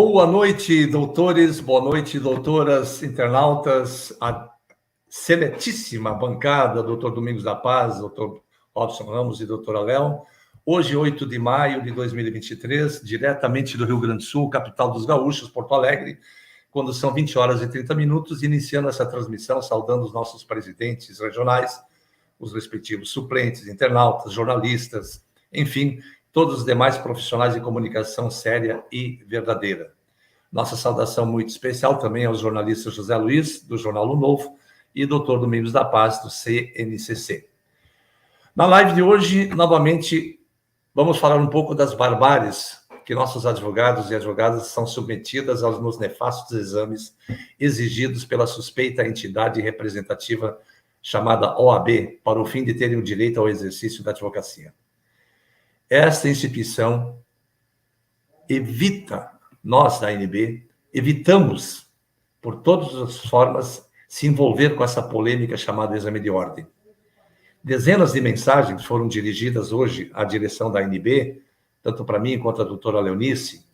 Boa noite, doutores, boa noite, doutoras, internautas, a seletíssima bancada, doutor Domingos da Paz, doutor Robson Ramos e doutora Léo. Hoje, 8 de maio de 2023, diretamente do Rio Grande do Sul, capital dos gaúchos, Porto Alegre, quando são 20 horas e 30 minutos, iniciando essa transmissão, saudando os nossos presidentes regionais, os respectivos suplentes, internautas, jornalistas, enfim, todos os demais profissionais de comunicação séria e verdadeira. Nossa saudação muito especial também aos jornalistas José Luiz, do Jornal O Novo, e Dr. Domingos da Paz, do CNCC. Na live de hoje, novamente, vamos falar um pouco das barbáries que nossos advogados e advogadas são submetidas aos nefastos exames exigidos pela suspeita entidade representativa chamada OAB, para o fim de terem o direito ao exercício da advocacia. Esta instituição evita, nós da ANB, evitamos, por todas as formas, se envolver com essa polêmica chamada exame de ordem. Dezenas de mensagens foram dirigidas hoje à direção da ANB, tanto para mim quanto a doutora Leonice,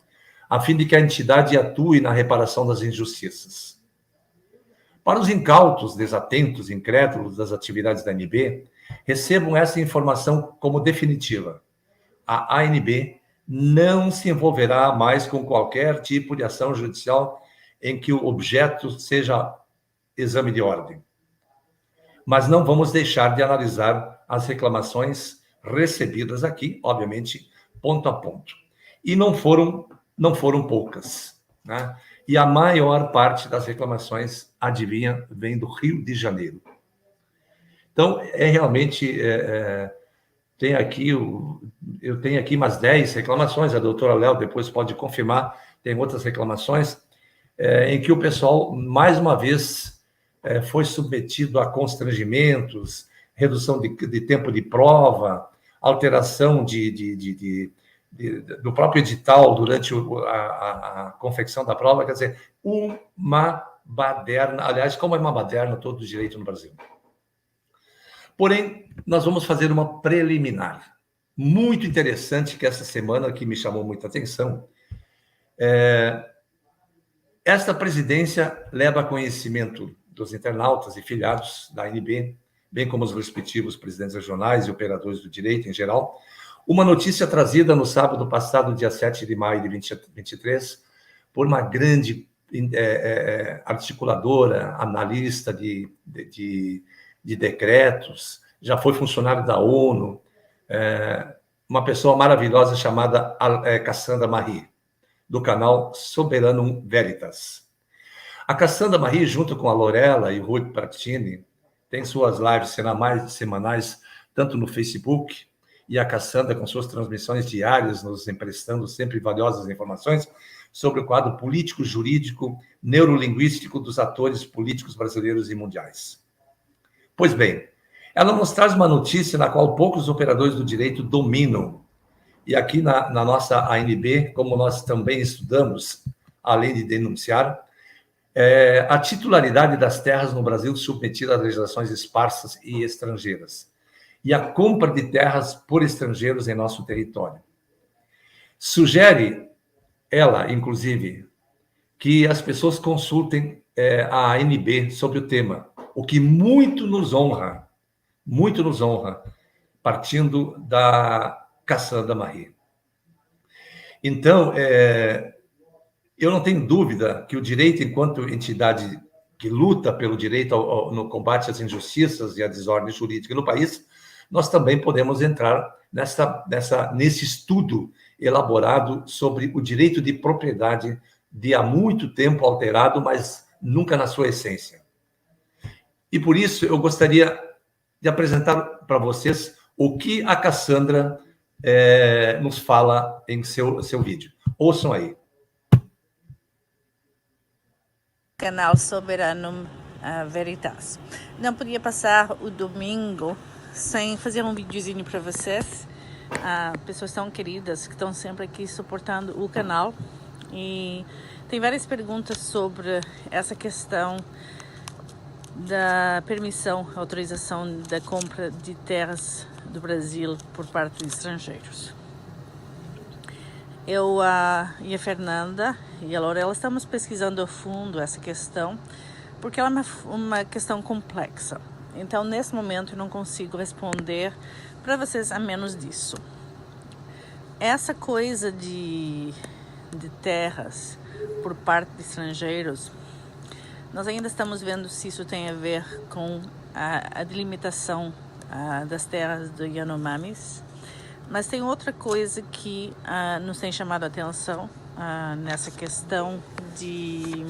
a fim de que a entidade atue na reparação das injustiças. Para os incautos, desatentos, incrédulos das atividades da ANB, recebam essa informação como definitiva. A ANB não se envolverá mais com qualquer tipo de ação judicial em que o objeto seja exame de ordem. Mas não vamos deixar de analisar as reclamações recebidas aqui, obviamente, ponto a ponto. E não foram poucas, né? E a maior parte das reclamações, adivinha, vem do Rio de Janeiro. Então, realmente... Eu tenho aqui umas 10 reclamações, a doutora Léo depois pode confirmar, tem outras reclamações, em que o pessoal, mais uma vez, foi submetido a constrangimentos, redução de tempo de prova, alteração do próprio edital durante a confecção da prova, quer dizer, uma baderna, aliás, como é uma baderna todo o direito no Brasil. Porém, nós vamos fazer uma preliminar, muito interessante, que essa semana que me chamou muita atenção. Esta presidência leva a conhecimento dos internautas e filiados da ANB, bem como os respectivos presidentes regionais e operadores do direito em geral, uma notícia trazida no sábado passado, dia 7 de maio de 2023, por uma grande articuladora, analista de decretos, já foi funcionário da ONU, uma pessoa maravilhosa chamada Cassandra Marie, do canal Soberano Veritas. A Cassandra Marie, junto com a Lorela e o Rui Pratini, tem suas lives semanais, tanto no Facebook, e a Cassandra com suas transmissões diárias, nos emprestando sempre valiosas informações sobre o quadro político, jurídico, neurolinguístico dos atores políticos brasileiros e mundiais. Pois bem, ela nos traz uma notícia na qual poucos operadores do direito dominam. E aqui na nossa ANB, como nós também estudamos, além de denunciar, a titularidade das terras no Brasil submetida a legislações esparsas e estrangeiras, e a compra de terras por estrangeiros em nosso território. Sugere ela, inclusive, que as pessoas consultem a ANB sobre o tema, o que muito nos honra, partindo da Cassandra Marie. Então, eu não tenho dúvida que o direito, enquanto entidade que luta pelo direito no combate às injustiças e à desordem jurídica no país, nós também podemos entrar nesse estudo elaborado sobre o direito de propriedade de há muito tempo alterado, mas nunca na sua essência. E por isso eu gostaria de apresentar para vocês o que a Cassandra nos fala em seu vídeo. Ouçam aí. Canal Soberano Veritas. Não podia passar o domingo sem fazer um videozinho para vocês. Pessoas tão queridas que estão sempre aqui suportando o canal. E tem várias perguntas sobre essa questão da permissão, autorização da compra de terras do Brasil por parte de estrangeiros. Eu e a Fernanda e a Lorela estamos pesquisando a fundo essa questão, porque ela é uma questão complexa. Então, nesse momento, eu não consigo responder para vocês a menos disso. Essa coisa de terras por parte de estrangeiros, nós ainda estamos vendo se isso tem a ver com a delimitação das terras do Yanomamis. Mas tem outra coisa que nos tem chamado a atenção nessa questão de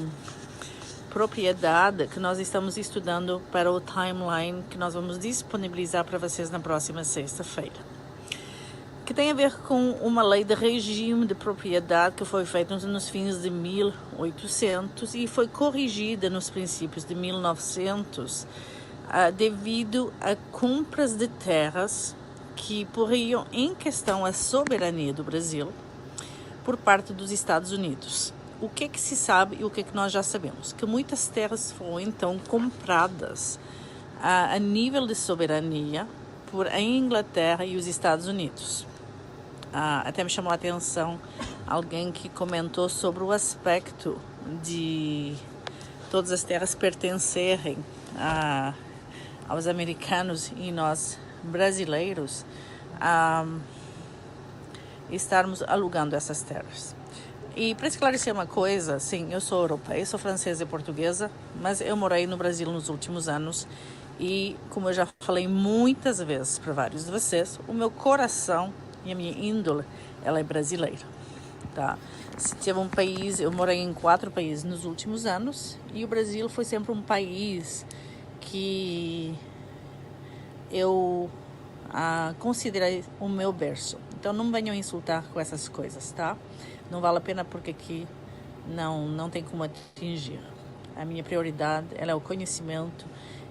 propriedade que nós estamos estudando para o timeline que nós vamos disponibilizar para vocês na próxima sexta-feira, que tem a ver com uma lei de regime de propriedade que foi feita nos fins de 1800 e foi corrigida nos princípios de 1900 devido a compras de terras que poriam em questão a soberania do Brasil por parte dos Estados Unidos. O que se sabe e o que nós já sabemos? Que muitas terras foram então compradas a nível de soberania por a Inglaterra e os Estados Unidos. Até me chamou a atenção alguém que comentou sobre o aspecto de todas as terras pertencerem aos americanos e nós brasileiros estarmos alugando essas terras. E para esclarecer uma coisa, sim, eu sou europeia, sou francesa e portuguesa, mas eu morei no Brasil nos últimos anos e, como eu já falei muitas vezes para vários de vocês, o meu coração e a minha índole, ela é brasileira, tá? Se teve um país, eu morei em 4 países nos últimos anos e o Brasil foi sempre um país que eu considerei o meu berço. Então não venham insultar com essas coisas, tá? Não vale a pena porque aqui não tem como atingir. A minha prioridade ela é o conhecimento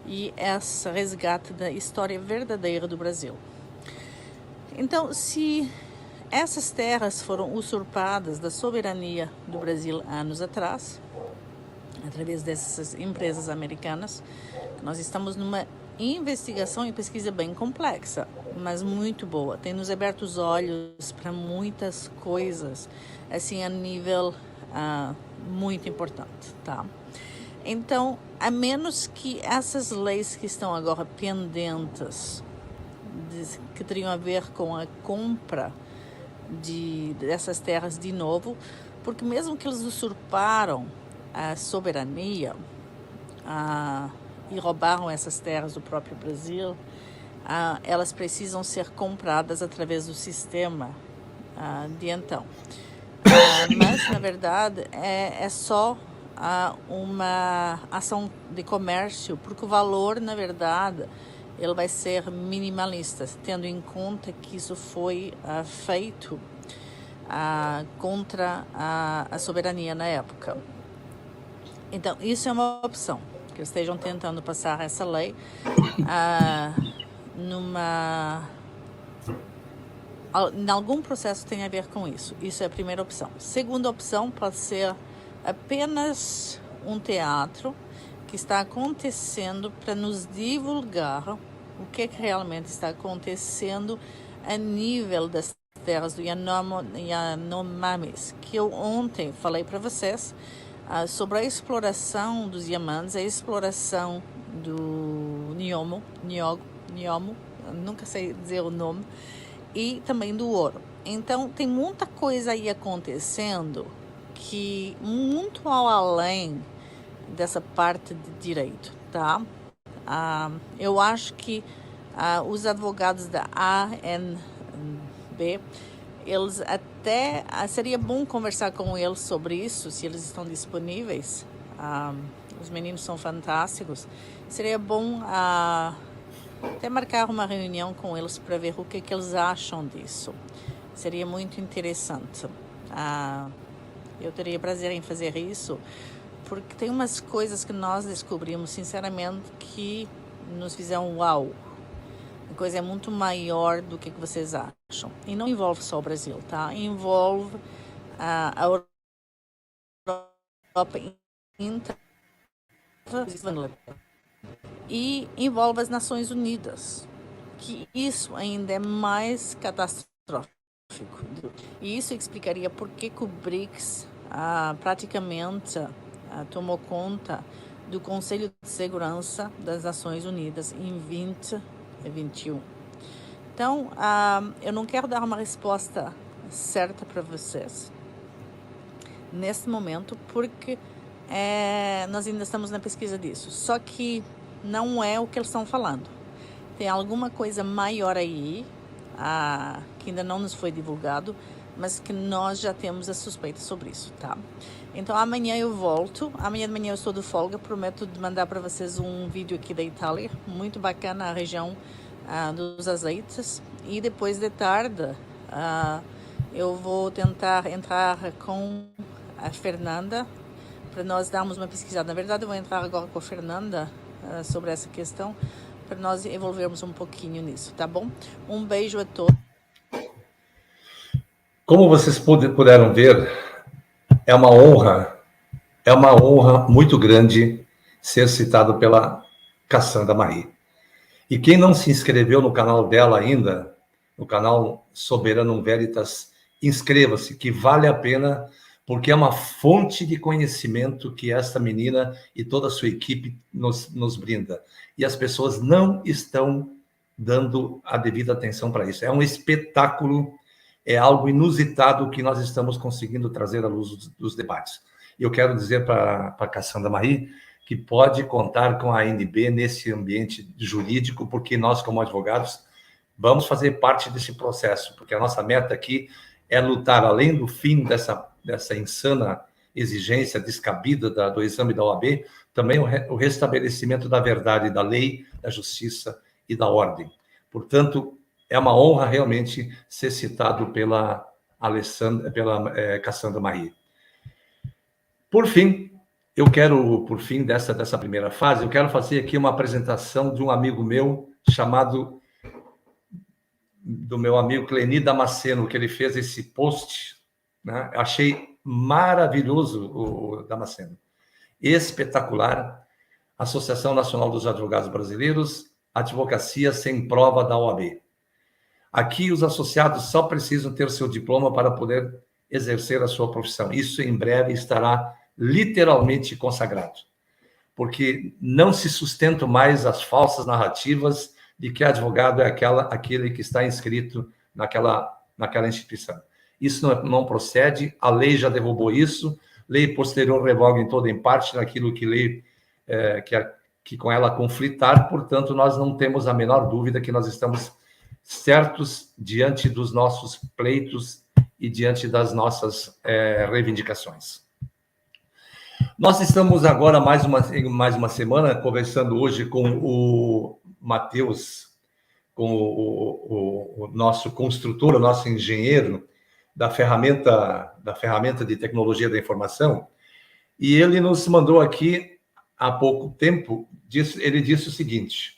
e esse resgate da história verdadeira do Brasil. Então, se essas terras foram usurpadas da soberania do Brasil anos atrás, através dessas empresas americanas, nós estamos numa investigação e pesquisa bem complexa, mas muito boa. Tem nos aberto os olhos para muitas coisas, assim, a nível muito importante, tá? Então, a menos que essas leis que estão agora pendentes, que teriam a ver com a compra dessas terras de novo, porque mesmo que eles usurparam a soberania e roubaram essas terras do próprio Brasil, elas precisam ser compradas através do sistema de então. Mas, na verdade, é só uma ação de comércio, porque o valor, na verdade, ele vai ser minimalista, tendo em conta que isso foi feito contra a soberania na época. Então, isso é uma opção, que eles estejam tentando passar essa lei em algum processo tem a ver com isso. Isso é a primeira opção. Segunda opção pode ser apenas um teatro que está acontecendo para nos divulgar o que realmente está acontecendo a nível das terras do Yanomamis, que eu ontem falei para vocês sobre a exploração dos diamantes, a exploração do niomo, nunca sei dizer o nome, e também do ouro. Então, tem muita coisa aí acontecendo que muito ao além dessa parte de direito, tá? Eu acho que os advogados da ANB, eles até seria bom conversar com eles sobre isso, se eles estão disponíveis. Os meninos são fantásticos. Seria bom até marcar uma reunião com eles para ver o que eles acham disso. Seria muito interessante. Eu teria prazer em fazer isso, porque tem umas coisas que nós descobrimos, sinceramente, que nos fizeram uau. A coisa é muito maior do que vocês acham. E não envolve só o Brasil, tá? Envolve a Europa inteira e envolve as Nações Unidas, que isso ainda é mais catastrófico. E isso explicaria por que o BRICS praticamente tomou conta do Conselho de Segurança das Nações Unidas em 2021. Então, eu não quero dar uma resposta certa para vocês nesse momento, porque nós ainda estamos na pesquisa disso. Só que não é o que eles estão falando. Tem alguma coisa maior aí, que ainda não nos foi divulgado, mas que nós já temos a suspeita sobre isso, tá? Então amanhã eu volto, amanhã de manhã eu estou de folga, prometo de mandar para vocês um vídeo aqui da Itália, muito bacana, a região dos azeites, e depois de tarde eu vou tentar entrar com a Fernanda, para nós darmos uma pesquisada. Na verdade eu vou entrar agora com a Fernanda sobre essa questão, para nós envolvermos um pouquinho nisso, tá bom? Um beijo a todos. Como vocês puderam ver, é uma honra muito grande ser citado pela Cassandra Marie. E quem não se inscreveu no canal dela ainda, no canal Soberanum Veritas, inscreva-se, que vale a pena, porque é uma fonte de conhecimento que esta menina e toda a sua equipe nos brinda. E as pessoas não estão dando a devida atenção para isso. É um espetáculo, é algo inusitado que nós estamos conseguindo trazer à luz dos debates. E eu quero dizer para a Cassandra Marie que pode contar com a ANB nesse ambiente jurídico, porque nós, como advogados, vamos fazer parte desse processo, porque a nossa meta aqui é lutar, além do fim dessa insana exigência descabida do exame da OAB, também o restabelecimento da verdade, da lei, da justiça e da ordem. Portanto, é uma honra realmente ser citado pela Cassandra Marie. Por fim, dessa primeira fase, eu quero fazer aqui uma apresentação de um amigo meu, do meu amigo Cleni Damasceno, que ele fez esse post, né? Achei maravilhoso o Damasceno. Espetacular. Associação Nacional dos Advogados Brasileiros, advocacia sem prova da OAB. Aqui os associados só precisam ter seu diploma para poder exercer a sua profissão. Isso em breve estará literalmente consagrado, porque não se sustentam mais as falsas narrativas de que advogado é aquele que está inscrito naquela instituição. Isso não procede, a lei já derrubou isso, lei posterior revoga em toda em parte naquilo que que com ela conflitar, portanto, nós não temos a menor dúvida que nós estamos certos diante dos nossos pleitos e diante das nossas reivindicações. Nós estamos agora mais uma semana conversando hoje com o Matheus, com o nosso construtor, o nosso engenheiro da ferramenta de tecnologia da informação, e ele nos mandou aqui há pouco tempo, ele disse o seguinte: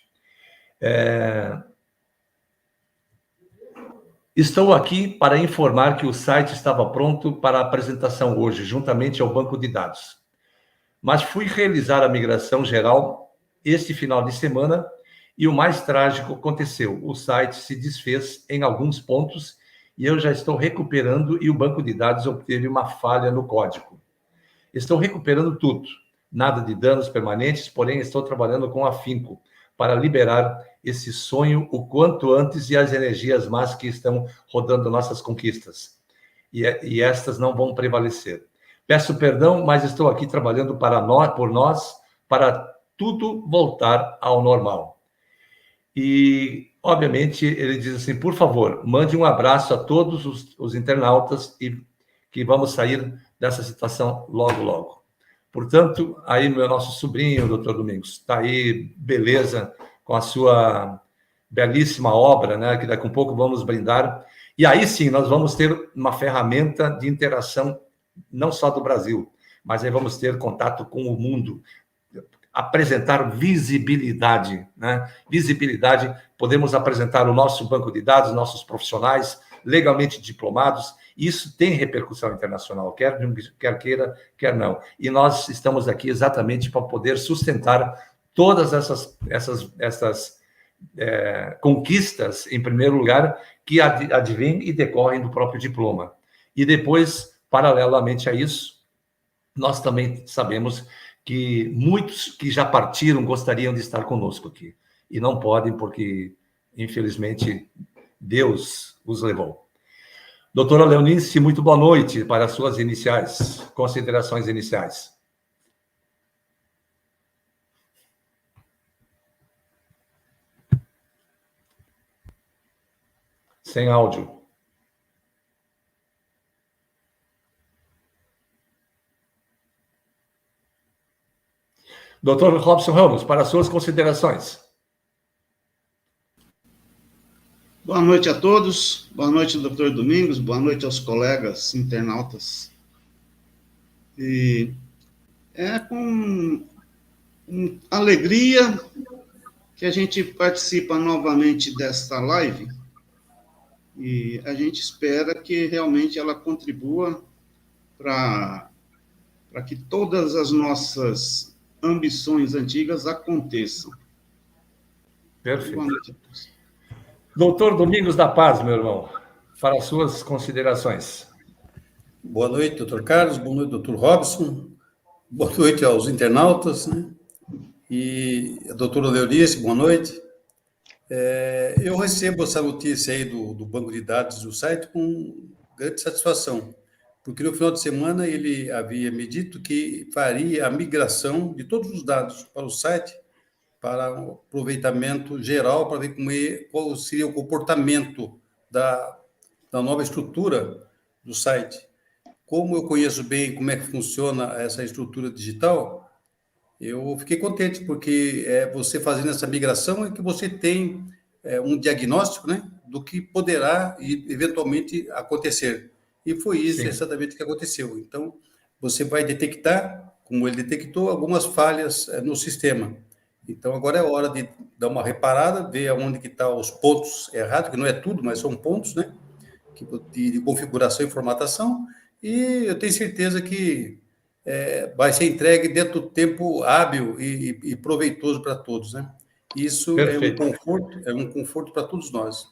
estou aqui para informar que o site estava pronto para apresentação hoje, juntamente ao banco de dados. Mas fui realizar a migração geral este final de semana e o mais trágico aconteceu. O site se desfez em alguns pontos e eu já estou recuperando e o banco de dados obteve uma falha no código. Estou recuperando tudo. Nada de danos permanentes, porém estou trabalhando com afinco para liberar esse sonho o quanto antes e as energias más que estão rodando nossas conquistas. E estas não vão prevalecer. Peço perdão, mas estou aqui trabalhando por nós, para tudo voltar ao normal. E, obviamente, ele diz assim, por favor, mande um abraço a todos os internautas e que vamos sair dessa situação logo, logo. Portanto, aí nosso sobrinho, doutor Domingos, está aí, beleza, com a sua belíssima obra, né, que daqui a pouco vamos brindar. E aí sim, nós vamos ter uma ferramenta de interação não só do Brasil, mas aí vamos ter contato com o mundo, apresentar visibilidade, né? Visibilidade, podemos apresentar o nosso banco de dados, nossos profissionais legalmente diplomados, isso tem repercussão internacional, quer queira, quer não. E nós estamos aqui exatamente para poder sustentar todas essas conquistas, em primeiro lugar, que advêm e decorrem do próprio diploma. E depois, paralelamente a isso, nós também sabemos que muitos que já partiram gostariam de estar conosco aqui. E não podem porque, infelizmente, Deus os levou. Doutora Leonice, muito boa noite para as suas considerações iniciais. Sem áudio. Doutor Robson Ramos, para as suas considerações. Boa noite a todos, boa noite, doutor Domingos, boa noite aos colegas internautas. E é com alegria que a gente participa novamente desta live e a gente espera que realmente ela contribua para que todas as nossas ambições antigas aconteçam. Perfeito. Boa noite a todos. Doutor Domingos da Paz, meu irmão, para as suas considerações. Boa noite, doutor Carlos, boa noite, doutor Robson, boa noite aos internautas, né? E a doutora Leonice, boa noite. Eu recebo essa notícia aí do banco de dados do site com grande satisfação, porque no final de semana ele havia me dito que faria a migração de todos os dados para o site, para um aproveitamento geral, para ver qual seria o comportamento da nova estrutura do site. Como eu conheço bem como é que funciona essa estrutura digital, eu fiquei contente, porque você fazendo essa migração é que você tem um diagnóstico, né, do que poderá eventualmente acontecer. E foi isso exatamente que aconteceu. Então, você vai detectar, como ele detectou, algumas falhas no sistema. Então, agora é hora de dar uma reparada, ver onde que estão os pontos errados, que não é tudo, mas são pontos, né, de configuração e formatação, e eu tenho certeza que vai ser entregue dentro do tempo hábil e proveitoso para todos, né? Isso Perfeito. é um conforto para todos nós.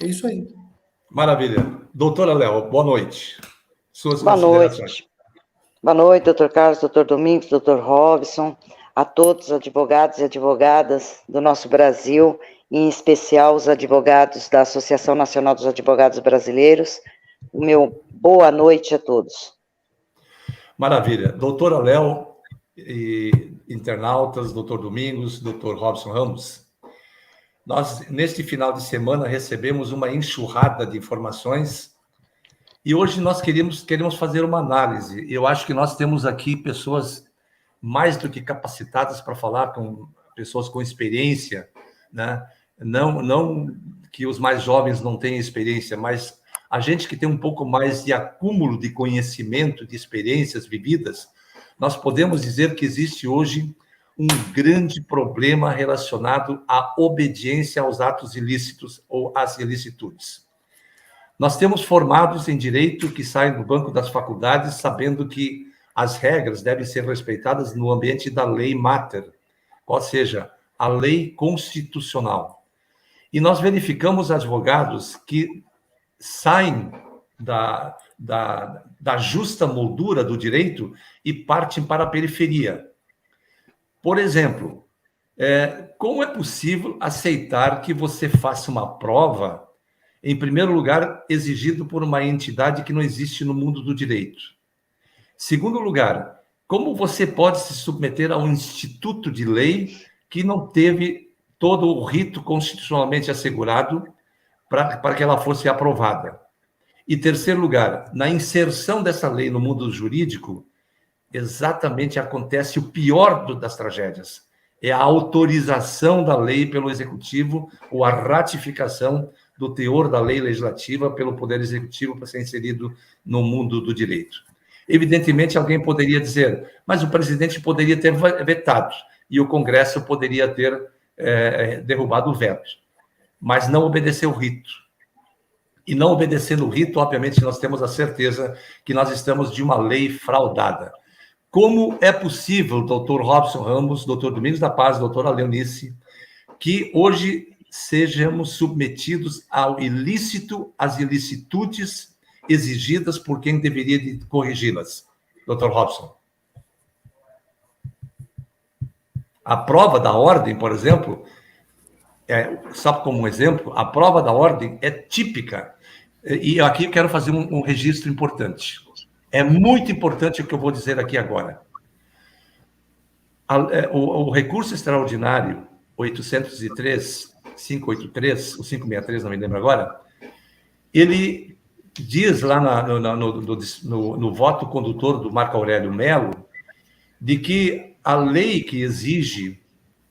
É isso aí. Maravilha. Doutora Léo, boa noite. Suas boa considerações. Noite. Boa noite, doutor Carlos, doutor Domingos, doutor Robson, a todos os advogados e advogadas do nosso Brasil, em especial os advogados da Associação Nacional dos Advogados Brasileiros. O meu boa noite a todos. Maravilha. Doutora Léo e internautas, doutor Domingos, doutor Robson Ramos, nós, neste final de semana, recebemos uma enxurrada de informações e hoje nós queremos fazer uma análise. Eu acho que nós temos aqui pessoas mais do que capacitadas para falar, com pessoas com experiência, né? Não que os mais jovens não tenham experiência, mas a gente que tem um pouco mais de acúmulo de conhecimento, de experiências vividas, nós podemos dizer que existe hoje um grande problema relacionado à obediência aos atos ilícitos ou às ilicitudes. Nós temos formados em direito que saem do banco das faculdades sabendo que as regras devem ser respeitadas no ambiente da lei mater, ou seja, a lei constitucional. E nós verificamos advogados que saem da justa moldura do direito e partem para a periferia. Por exemplo, como é possível aceitar que você faça uma prova, em primeiro lugar, exigido por uma entidade que não existe no mundo do direito? Segundo lugar, como você pode se submeter a um instituto de lei que não teve todo o rito constitucionalmente assegurado para que ela fosse aprovada? E terceiro lugar, na inserção dessa lei no mundo jurídico, exatamente acontece o pior das tragédias. É a autorização da lei pelo Executivo ou a ratificação do teor da lei legislativa pelo Poder Executivo para ser inserido no mundo do direito. Evidentemente, alguém poderia dizer, mas o presidente poderia ter vetado e o Congresso poderia ter derrubado o veto, mas não obedeceu o rito. E não obedecendo o rito, obviamente, nós temos a certeza que nós estamos de uma lei fraudada. Como é possível, doutor Robson Ramos, doutor Domingos da Paz, doutora Leonice, que hoje sejamos submetidos ao ilícito, às ilicitudes exigidas por quem deveria de corrigi-las, Dr. Robson? A prova da ordem, por exemplo, só como um exemplo, a prova da ordem é típica. E aqui eu quero fazer um registro importante. É muito importante o que eu vou dizer aqui agora. O recurso extraordinário 803, 583, ou 563, não me lembro agora, ele diz lá no voto condutor do Marco Aurélio Melo de que a lei que exige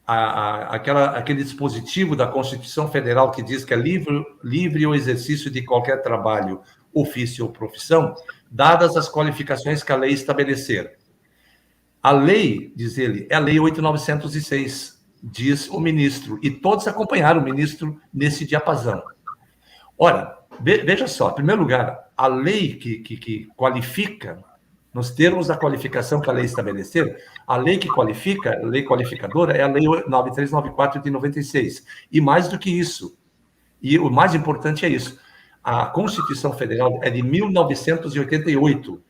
aquele dispositivo da Constituição Federal que diz que é livre o exercício de qualquer trabalho, ofício ou profissão, dadas as qualificações que a lei estabelecer. A lei, diz ele, é a Lei 8.906, diz o ministro, e todos acompanharam o ministro nesse diapasão. Ora, veja só, em primeiro lugar, a lei que qualifica, nos termos da qualificação que a lei estabelecer, a lei que qualifica, a lei qualificadora, é a Lei 9394 de 96. E mais do que isso, e o mais importante é isso, a Constituição Federal é de 1988,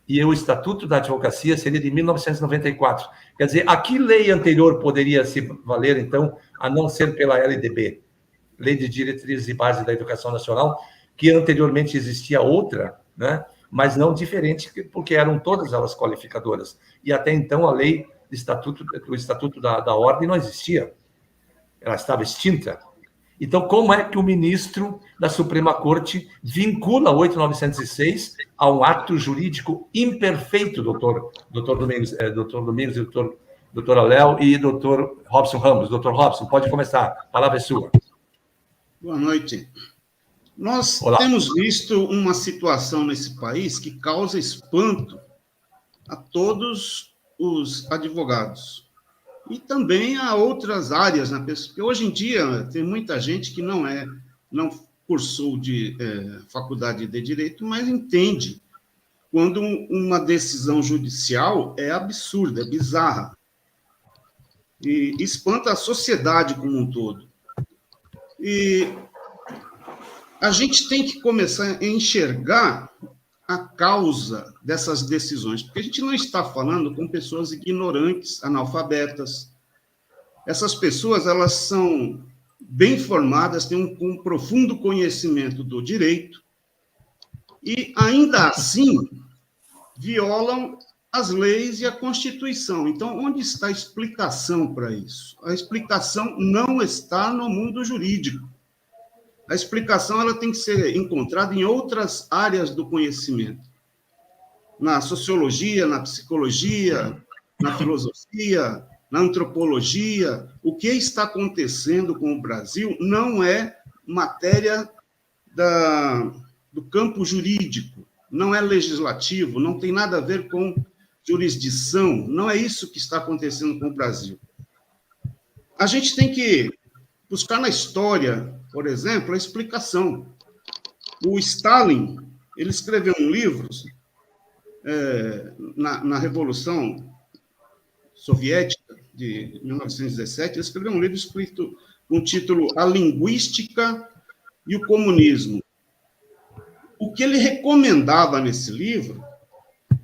e o Estatuto da Advocacia seria de 1994. Quer dizer, a que lei anterior poderia se valer, então, a não ser pela LDB, Lei de Diretrizes e Bases da Educação Nacional, que anteriormente existia outra, né? Mas não diferente, porque eram todas elas qualificadoras. E até então a lei do Estatuto da Ordem não existia. Ela estava extinta. Então, como é que o ministro da Suprema Corte vincula 8.906 a um ato jurídico imperfeito, doutor Domingos, doutora Léo e doutor Robson Ramos? Doutor Robson, pode começar. A palavra é sua. Boa noite. Nós Olá. temos visto uma situação nesse país que causa espanto a todos os advogados e também a outras áreas, né? Porque hoje em dia tem muita gente que não cursou de faculdade de Direito, mas entende quando uma decisão judicial é absurda, é bizarra, e espanta a sociedade como um todo. E a gente tem que começar a enxergar a causa dessas decisões, porque a gente não está falando com pessoas ignorantes, analfabetas. Essas pessoas, elas são bem formadas, têm um profundo conhecimento do direito e, ainda assim, violam as leis e a Constituição. Então, onde está a explicação para isso? A explicação não está no mundo jurídico. A explicação ela tem que ser encontrada em outras áreas do conhecimento. Na sociologia, na psicologia, na filosofia, na antropologia. O que está acontecendo com o Brasil não é matéria do campo jurídico, não é legislativo, não tem nada a ver com jurisdição, não é isso que está acontecendo com o Brasil. A gente tem que buscar na história, por exemplo, a explicação. O Stalin, ele escreveu um livro na Revolução Soviética de 1917, ele escreveu um livro escrito com o título A Linguística e o Comunismo. O que ele recomendava nesse livro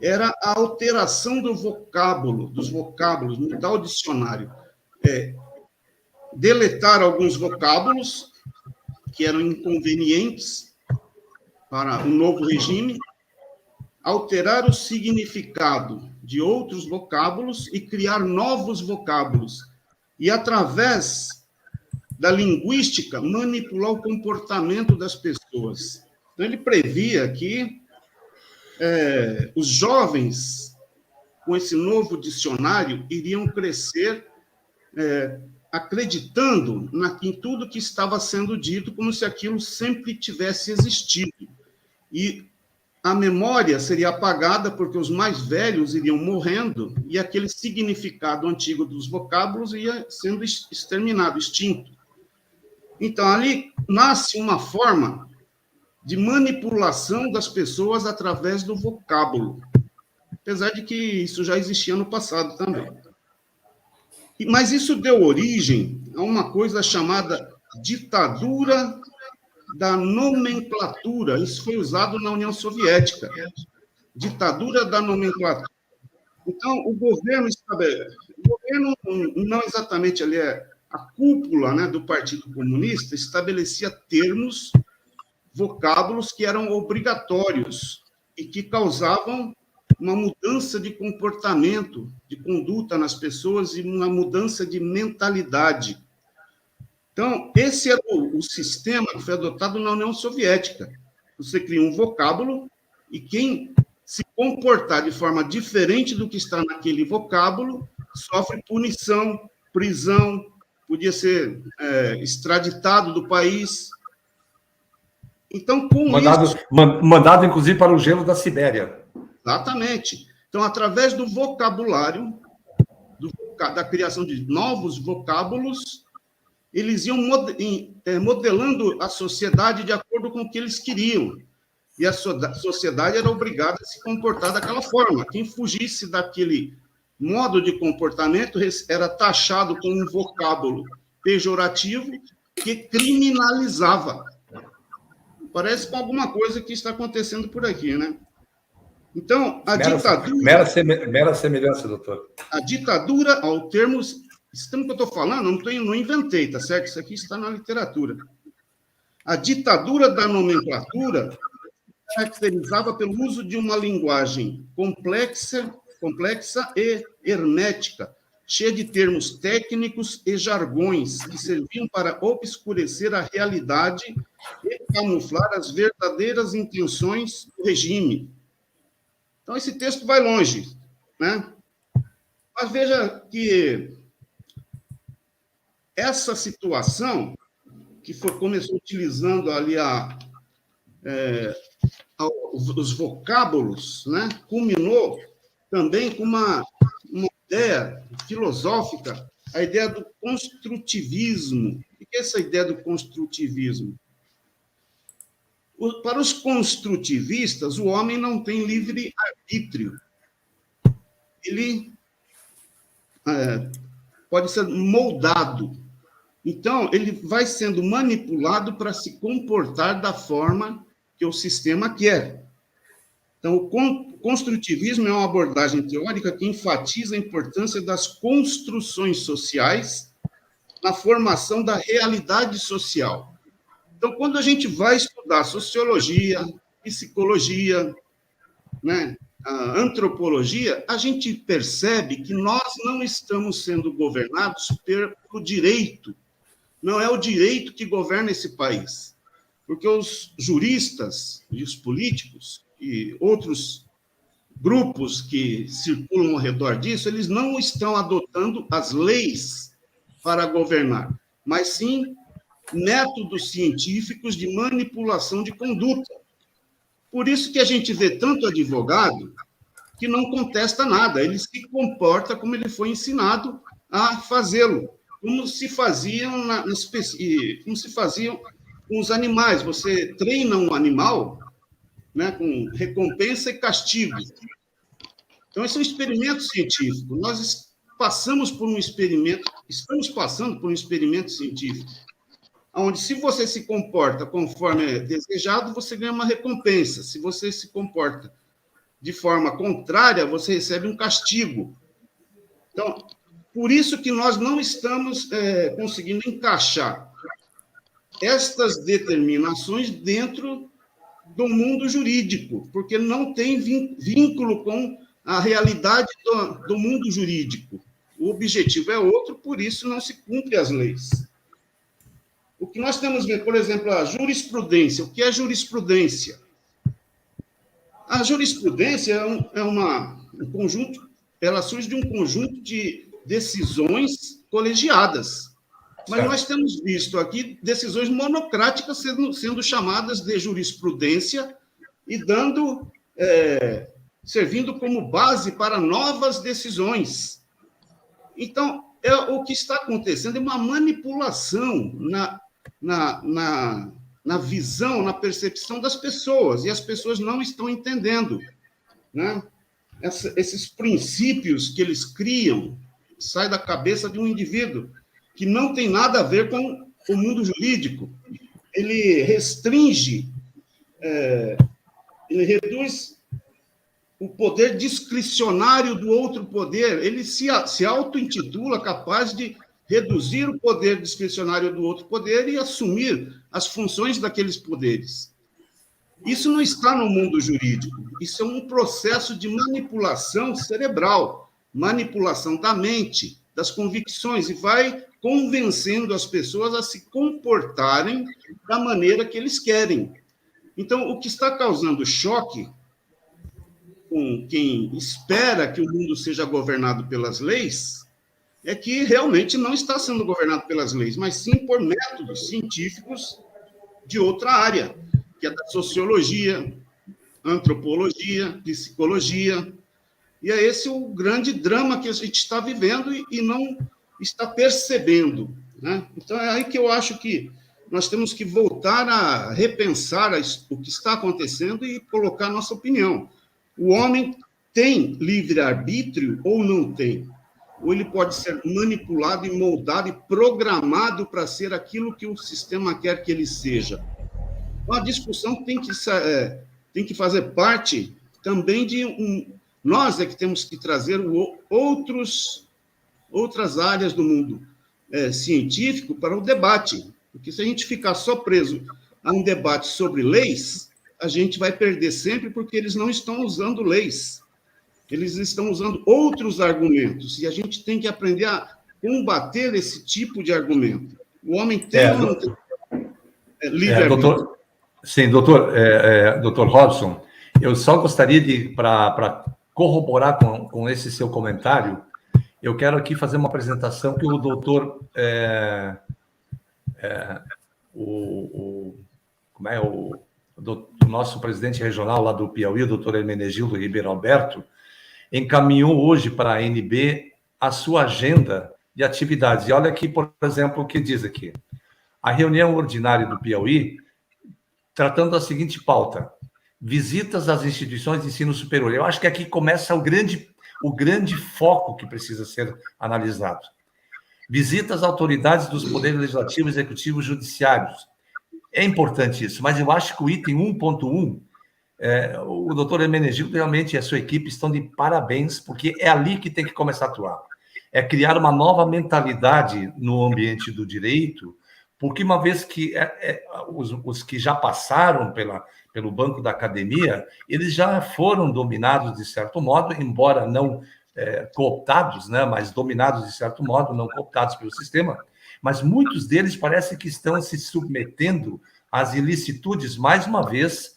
era a alteração dos vocábulos, mudar o dicionário, deletar alguns vocábulos que eram inconvenientes para o novo regime, alterar o significado de outros vocábulos e criar novos vocábulos. E, através da linguística, manipular o comportamento das pessoas. Então, ele previa que os jovens, com esse novo dicionário, iriam crescer acreditando em tudo que estava sendo dito, como se aquilo sempre tivesse existido. E a memória seria apagada porque os mais velhos iriam morrendo e aquele significado antigo dos vocábulos ia sendo exterminado, extinto. Então, ali nasce uma forma de manipulação das pessoas através do vocábulo, apesar de que isso já existia no passado também. Mas isso deu origem a uma coisa chamada ditadura da nomenclatura. Isso foi usado na União Soviética. Ditadura da nomenclatura. Então, o governo não exatamente ali a cúpula, né, do Partido Comunista, estabelecia termos, vocábulos que eram obrigatórios e que causavam uma mudança de comportamento, de conduta nas pessoas e uma mudança de mentalidade. Então, esse era o sistema que foi adotado na União Soviética. Você cria um vocábulo e quem se comportar de forma diferente do que está naquele vocábulo sofre punição, prisão, podia ser extraditado do país. Então, com isso... Mandado, inclusive, para o gelo da Sibéria. Exatamente. Então, através do vocabulário, da criação de novos vocábulos, eles iam modelando a sociedade de acordo com o que eles queriam. E a sociedade era obrigada a se comportar daquela forma. Quem fugisse daquele modo de comportamento era taxado com um vocábulo pejorativo que criminalizava. Parece com alguma coisa que está acontecendo por aqui, né? Então, a ditadura... Mera semelhança, doutor. A ditadura, o termo que eu estou falando, não inventei, tá certo? Isso aqui está na literatura. A ditadura da nomenclatura caracterizava pelo uso de uma linguagem complexa e hermética, cheia de termos técnicos e jargões que serviam para obscurecer a realidade e camuflar as verdadeiras intenções do regime. Então, esse texto vai longe, né? Mas veja que essa situação, que começou utilizando ali os vocábulos, né, culminou também com uma ideia filosófica, a ideia do construtivismo. O que é essa ideia do construtivismo? Para os construtivistas, o homem não tem livre-arbítrio. Ele pode ser moldado. Então, ele vai sendo manipulado para se comportar da forma que o sistema quer. Então, o construtivismo é uma abordagem teórica que enfatiza a importância das construções sociais na formação da realidade social. Então, quando a gente vai estudar sociologia, psicologia, né, a antropologia, a gente percebe que nós não estamos sendo governados pelo direito. Não é o direito que governa esse país. Porque os juristas e os políticos e outros grupos que circulam ao redor disso, eles não estão adotando as leis para governar, mas sim métodos científicos de manipulação de conduta. Por isso que a gente vê tanto advogado que não contesta nada, ele se comporta como ele foi ensinado a fazê-lo, como se faziam com os animais. Você treina um animal, né, com recompensa e castigo. Então, esse é um experimento científico. Nós estamos passando por um experimento científico, onde, se você se comporta conforme é desejado, você ganha uma recompensa. Se você se comporta de forma contrária, você recebe um castigo. Então, por isso que nós não estamos conseguindo encaixar estas determinações dentro do mundo jurídico, porque não tem vínculo com a realidade do mundo jurídico. O objetivo é outro, por isso não se cumpre as leis. O que nós temos, por exemplo, a jurisprudência. O que é jurisprudência? A jurisprudência um conjunto, ela surge de um conjunto de decisões colegiadas. Mas nós temos visto aqui decisões monocráticas sendo chamadas de jurisprudência e servindo como base para novas decisões. Então, o que está acontecendo é uma manipulação na visão, na percepção das pessoas, e as pessoas não estão entendendo, né? Esses princípios que eles criam saem da cabeça de um indivíduo que não tem nada a ver com o mundo jurídico. ele restringe, ele reduz o poder discricionário do outro poder, ele se auto-intitula capaz de reduzir o poder discricionário do outro poder e assumir as funções daqueles poderes. Isso não está no mundo jurídico, isso é um processo de manipulação cerebral, manipulação da mente, das convicções, e vai convencendo as pessoas a se comportarem da maneira que eles querem. Então, o que está causando choque com quem espera que o mundo seja governado pelas leis é que realmente não está sendo governado pelas leis, mas sim por métodos científicos de outra área, que é da sociologia, antropologia, psicologia. E é esse o grande drama que a gente está vivendo e não está percebendo, né? Então, é aí que eu acho que nós temos que voltar a repensar o que está acontecendo e colocar nossa opinião. O homem tem livre-arbítrio ou não tem? Ou ele pode ser manipulado e moldado e programado para ser aquilo que o sistema quer que ele seja? Então, a discussão tem que fazer parte também de nós é que temos que trazer outras áreas do mundo científico para o debate, porque se a gente ficar só preso a um debate sobre leis, a gente vai perder sempre, porque eles não estão usando leis, eles estão usando outros argumentos, e a gente tem que aprender a combater esse tipo de argumento. O homem tem ou não tem livre-arbítrio? Sim, doutor Robson, eu só gostaria de, para corroborar com esse seu comentário, eu quero aqui fazer uma apresentação que o doutor, o nosso presidente regional lá do Piauí, o doutor Hermenegildo Ribeiro Alberto, encaminhou hoje para a ANB a sua agenda de atividades. E olha aqui, por exemplo, o que diz aqui. A reunião ordinária do Piauí, tratando da seguinte pauta: visitas às instituições de ensino superior. Eu acho que aqui começa o grande foco que precisa ser analisado. Visitas às autoridades dos poderes legislativo, executivo e judiciários. É importante isso, mas eu acho que o item 1.1, o doutor Hermenegildo realmente e a sua equipe estão de parabéns, porque é ali que tem que começar a atuar. É criar uma nova mentalidade no ambiente do direito, porque uma vez que os que já passaram pelo banco da academia, eles já foram dominados de certo modo, embora não cooptados, né, mas dominados de certo modo, não cooptados pelo sistema, mas muitos deles parece que estão se submetendo às ilicitudes, mais uma vez,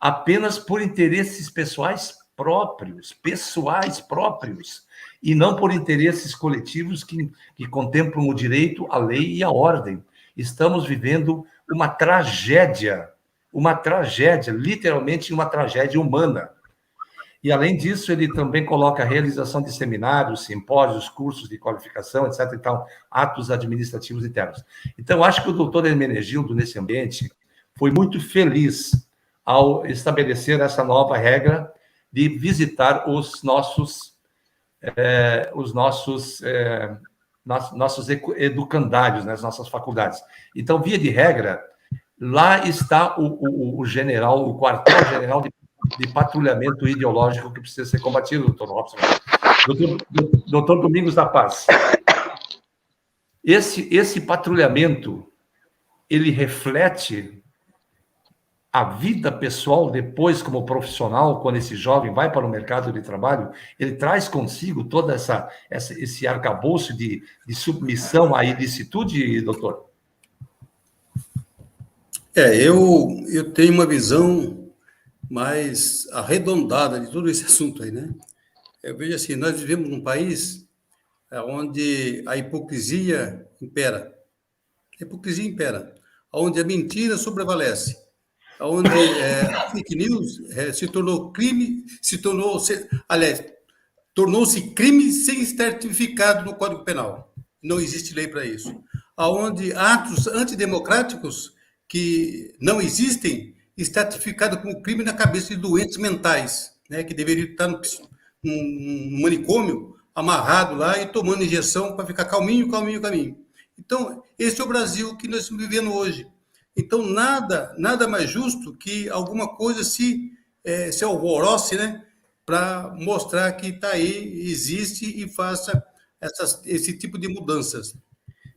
apenas por interesses pessoais próprios, e não por interesses coletivos que contemplam o direito, a lei e a ordem. Estamos vivendo uma tragédia, literalmente uma tragédia humana. E, além disso, ele também coloca a realização de seminários, simpósios, cursos de qualificação, etc. Então, atos administrativos internos. Então, acho que o doutor Hermenegildo, nesse ambiente, foi muito feliz ao estabelecer essa nova regra de visitar os nossos educandários, né, as nossas faculdades. Então, via de regra, lá está o general, o quartel-general de patrulhamento ideológico que precisa ser combatido, doutor Robson. Doutor Domingos da Paz. Esse patrulhamento, ele reflete a vida pessoal depois como profissional, quando esse jovem vai para o mercado de trabalho, ele traz consigo todo esse arcabouço de submissão à ilicitude, doutor? Eu tenho uma visão mais arredondada de todo esse assunto aí, né? Eu vejo assim, nós vivemos num país onde a hipocrisia impera. Onde a mentira sobrevalece. Onde a fake news se tornou crime, tornou-se crime sem estar tipificado no Código Penal. Não existe lei para isso. Onde atos antidemocráticos que não existem está tipificado como crime na cabeça de doentes mentais, né, que deveriam estar num manicômio, amarrado lá e tomando injeção para ficar calminho. Então, esse é o Brasil que nós estamos vivendo hoje. Então, nada mais justo que alguma coisa se alvoroce, né, para mostrar que está aí, existe e faça esse tipo de mudanças.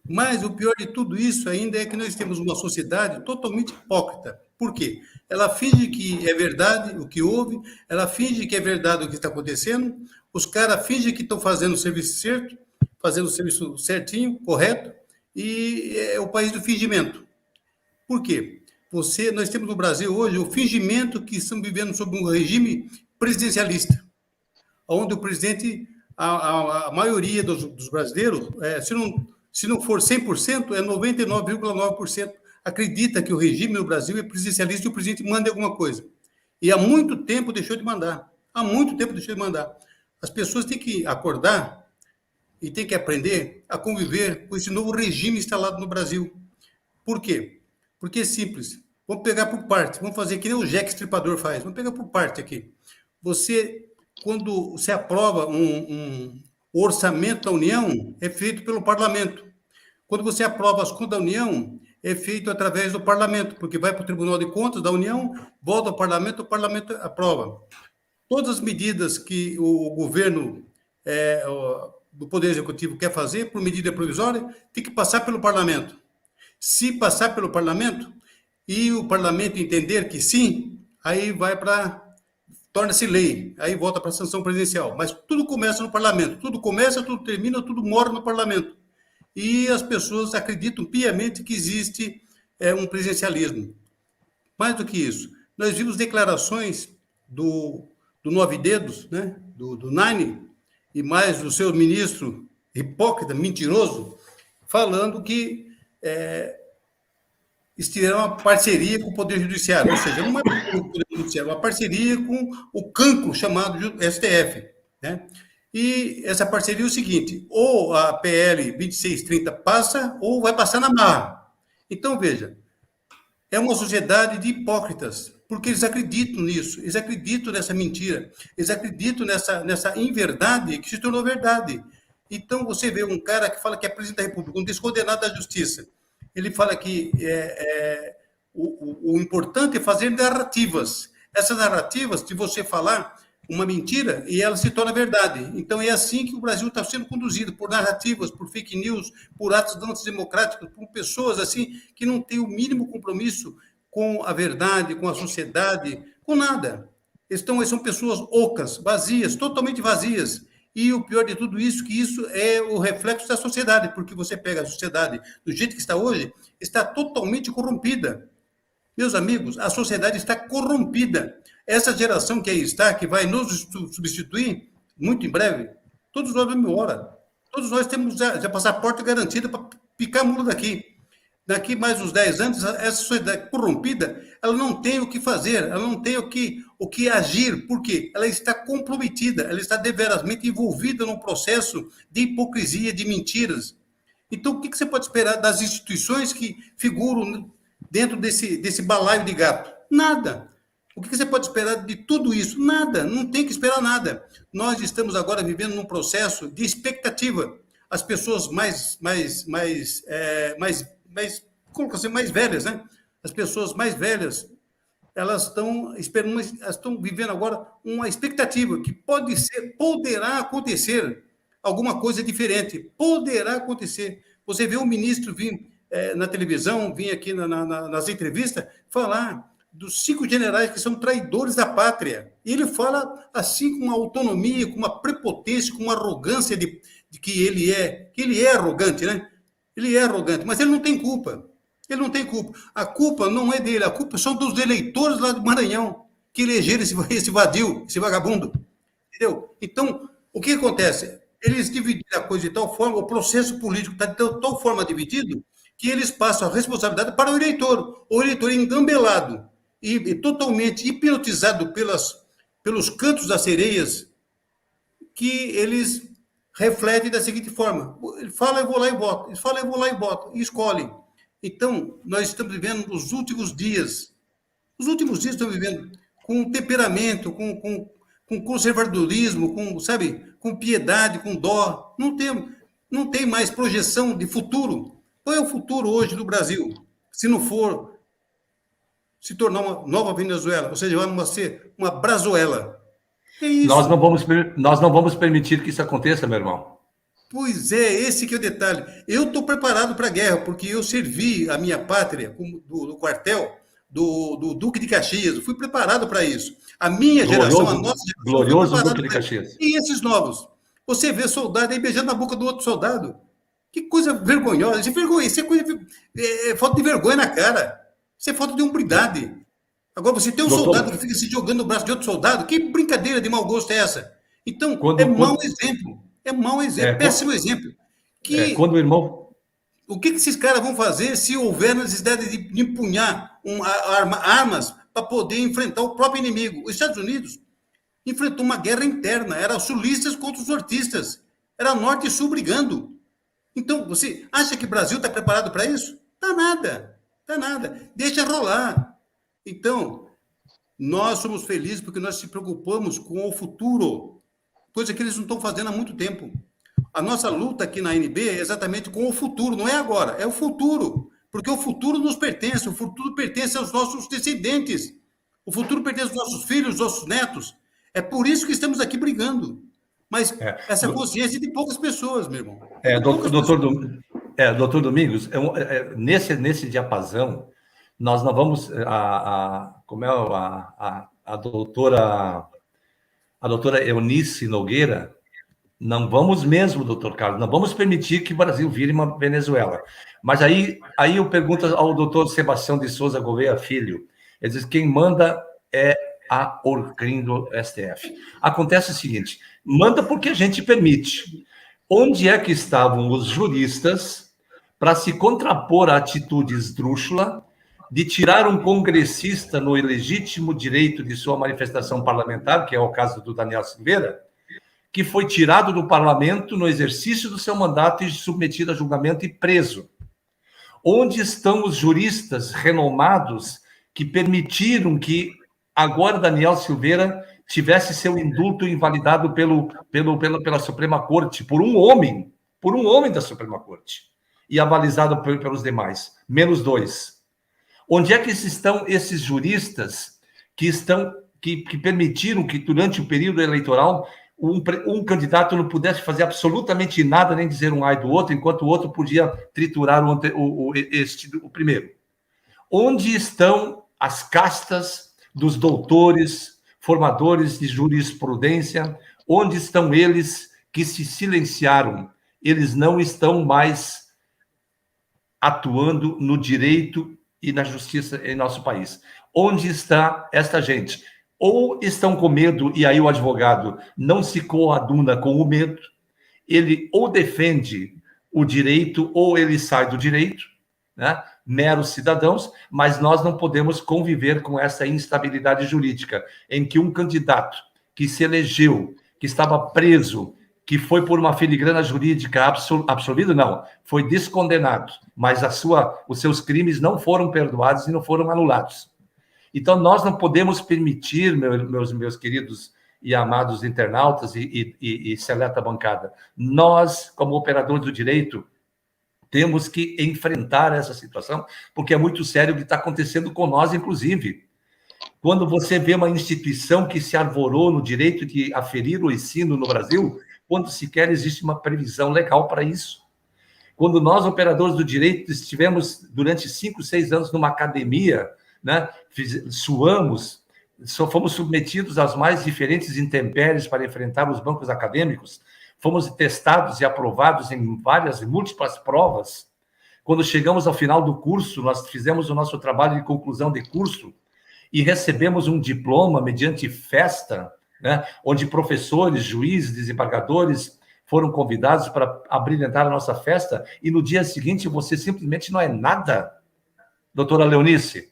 Mas o pior de tudo isso ainda é que nós temos uma sociedade totalmente hipócrita. Por quê? Ela finge que é verdade o que houve, ela finge que é verdade o que está acontecendo, os caras fingem que estão fazendo o serviço certo, fazendo o serviço certinho, correto, e é o país do fingimento. Por quê? Nós temos no Brasil hoje o fingimento que estamos vivendo sob um regime presidencialista, onde o presidente, a maioria dos brasileiros, se não for 100%, é 99,9%, acredita que o regime no Brasil é presidencialista e o presidente manda alguma coisa. E há muito tempo deixou de mandar. Há muito tempo deixou de mandar. As pessoas têm que acordar e têm que aprender a conviver com esse novo regime instalado no Brasil. Por quê? Porque é simples. Vamos pegar por parte. Vamos fazer que nem o Jack Stripador faz. Vamos pegar por parte aqui. Quando se aprova um orçamento da União, é feito pelo Parlamento. Quando você aprova as contas da União, é feito através do Parlamento, porque vai para o Tribunal de Contas da União, volta ao Parlamento, o Parlamento aprova. Todas as medidas que o governo do Poder Executivo quer fazer, por medida provisória, tem que passar pelo Parlamento. Se passar pelo Parlamento, e o Parlamento entender que sim, aí torna-se lei, aí volta para a sanção presidencial. Mas tudo começa no Parlamento, tudo começa, tudo termina, tudo mora no Parlamento. E as pessoas acreditam piamente que existe um presidencialismo. Mais do que isso, nós vimos declarações do Nove Dedos, né, do Nine, e mais do seu ministro hipócrita, mentiroso, falando que tiveram uma parceria com o Poder Judiciário, ou seja, não é com o Poder Judiciário, uma parceria com o cancro chamado STF, né? E essa parceria é o seguinte, ou a PL 2630 passa, ou vai passar na marra. Então, veja, é uma sociedade de hipócritas, porque eles acreditam nisso, eles acreditam nessa mentira, eles acreditam nessa inverdade que se tornou verdade. Então, você vê um cara que fala que é presidente da República, um descondenado da justiça, ele fala que o importante é fazer narrativas. Essas narrativas, de você falar uma mentira, e ela se torna verdade. Então, é assim que o Brasil está sendo conduzido, por narrativas, por fake news, por atos antidemocráticos, por pessoas assim que não têm o mínimo compromisso com a verdade, com a sociedade, com nada. São pessoas ocas, vazias, totalmente vazias. E o pior de tudo isso, que isso é o reflexo da sociedade, porque você pega a sociedade do jeito que está hoje, está totalmente corrompida. Meus amigos, a sociedade está corrompida. Essa geração que aí está, que vai nos substituir, muito em breve, todos nós vamos embora. Todos nós temos já passaporte garantido para picar a mula daqui. Daqui mais uns 10 anos, essa sociedade corrompida, ela não tem o que fazer, ela não tem o que agir, porque ela está comprometida, ela está deverasmente envolvida num processo de hipocrisia, de mentiras. Então, o que você pode esperar das instituições que figuram dentro desse balaio de gato? Nada. O que você pode esperar de tudo isso? Nada, não tem que esperar nada. Nós estamos agora vivendo num processo de expectativa. As pessoas mais velhas, né? As pessoas mais velhas, elas estão esperando, elas estão vivendo agora uma expectativa que poderá acontecer alguma coisa diferente, poderá acontecer. Você vê um ministro vir na televisão, vir aqui nas entrevistas, falar dos 5 generais que são traidores da pátria. E ele fala assim com uma autonomia, com uma prepotência, com uma arrogância de que ele é arrogante, né? Ele é arrogante, mas ele não tem culpa. Ele não tem culpa. A culpa não é dele, a culpa são dos eleitores lá do Maranhão, que elegeram esse vadio, esse vagabundo. Entendeu? Então, o que acontece? Eles dividiram a coisa de tal forma, o processo político está de tal forma dividido, que eles passam a responsabilidade para o eleitor engambelado e totalmente hipnotizado pelos cantos das sereias, que eles refletem da seguinte forma: ele fala, eu vou lá e voto, ele fala, eu vou lá e voto, e escolhem. Então, nós estamos vivendo os últimos dias estamos vivendo com temperamento, com conservadorismo, com piedade, com dó. Não tem mais projeção de futuro. Qual é o futuro hoje do Brasil? Se não for se tornar uma nova Venezuela, ou seja, vamos ser uma Brazuela. É isso. Nós não vamos permitir que isso aconteça, meu irmão. Pois é, esse que é o detalhe. Eu estou preparado para a guerra, porque eu servi a minha pátria do quartel do Duque de Caxias. Eu fui preparado para isso. A minha geração, a nossa geração, glorioso Duque de Caxias. E esses novos? Você vê soldado aí beijando a boca do outro soldado. Que coisa vergonhosa. Isso é coisa, falta de vergonha na cara. Isso é falta de hombridade. Agora, você tem um soldado que fica se jogando no braço de outro soldado. Que brincadeira de mau gosto é essa? Então, mau exemplo. É mau exemplo, péssimo exemplo. Quando o irmão... O que esses caras vão fazer se houver necessidade de empunhar armas para poder enfrentar o próprio inimigo? Os Estados Unidos enfrentou uma guerra interna. Era os sulistas contra os nortistas. Era norte e sul brigando. Então, você acha que o Brasil está preparado para isso? Tá nada. Deixa rolar. Então, nós somos felizes porque nós se preocupamos com o futuro, coisa que eles não estão fazendo há muito tempo. A nossa luta aqui na ANB é exatamente com o futuro, não é agora, é o futuro. Porque o futuro nos pertence, o futuro pertence aos nossos descendentes. O futuro pertence aos nossos filhos, aos nossos netos. É por isso que estamos aqui brigando. Mas essa consciência é de poucas pessoas, meu irmão. Doutor Domingos, nesse diapasão, nós não vamos... A doutora Eunice Nogueira, não vamos mesmo, doutor Carlos, não vamos permitir que o Brasil vire uma Venezuela. Mas aí eu pergunto ao doutor Sebastião de Souza Gouveia Filho, ele diz, quem manda é a Orcrim do STF. Acontece o seguinte, manda porque a gente permite. Onde é que estavam os juristas para se contrapor à atitude esdrúxula de tirar um congressista no ilegítimo direito de sua manifestação parlamentar, que é o caso do Daniel Silveira, que foi tirado do parlamento no exercício do seu mandato e submetido a julgamento e preso? Onde estão os juristas renomados que permitiram que agora Daniel Silveira tivesse seu indulto invalidado pela Suprema Corte, por um homem da Suprema Corte, e avalizado pelos demais, menos 2? Onde é que estão esses juristas que permitiram que, durante o período eleitoral, um candidato não pudesse fazer absolutamente nada, nem dizer um ai do outro, enquanto o outro podia triturar o primeiro? Onde estão as castas dos doutores, formadores de jurisprudência? Onde estão eles que se silenciaram? Eles não estão mais atuando no direito e na justiça em nosso país. Onde está esta gente? Ou estão com medo, e aí o advogado não se coaduna com o medo, ele ou defende o direito, ou ele sai do direito, né? Meros cidadãos, mas nós não podemos conviver com essa instabilidade jurídica, em que um candidato que se elegeu, que estava preso, que foi por uma filigrana jurídica absolvido, não, foi descondenado, mas os seus crimes não foram perdoados e não foram anulados. Então, nós não podemos permitir, meus queridos e amados internautas e seleta bancada, nós, como operadores do direito, temos que enfrentar essa situação, porque é muito sério o que está acontecendo com nós, inclusive. Quando você vê uma instituição que se arvorou no direito de aferir o ensino no Brasil, quando sequer existe uma previsão legal para isso. Quando nós, operadores do direito, estivemos durante 5, 6 anos numa academia, né, suamos, fomos submetidos às mais diferentes intempéries para enfrentar os bancos acadêmicos, fomos testados e aprovados em várias e múltiplas provas. Quando chegamos ao final do curso, nós fizemos o nosso trabalho de conclusão de curso e recebemos um diploma mediante festa, né, onde professores, juízes, desembargadores foram convidados para abrilhantar a nossa festa, e no dia seguinte você simplesmente não é nada. Doutora Leonice,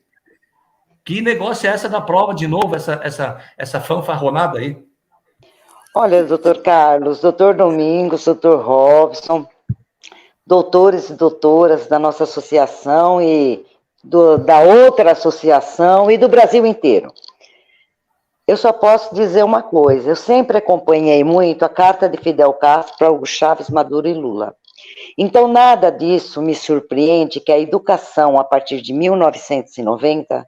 que negócio é essa da prova de novo, essa fanfarronada aí? Olha, doutor Carlos, doutor Domingos, doutor Robson, doutores e doutoras da nossa associação e da outra associação e do Brasil inteiro. Eu só posso dizer uma coisa, eu sempre acompanhei muito a carta de Fidel Castro para Hugo Chávez, Maduro e Lula. Então, nada disso me surpreende que a educação, a partir de 1990,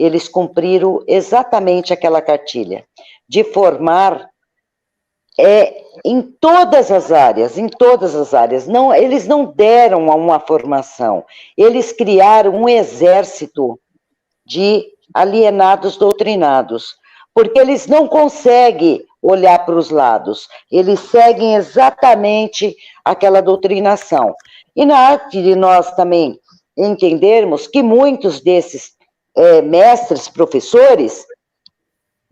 eles cumpriram exatamente aquela cartilha, de formar em todas as áreas, Não, eles não deram uma formação, eles criaram um exército de alienados doutrinados, porque eles não conseguem olhar para os lados, eles seguem exatamente aquela doutrinação. E na arte de nós também entendermos que muitos desses mestres, professores,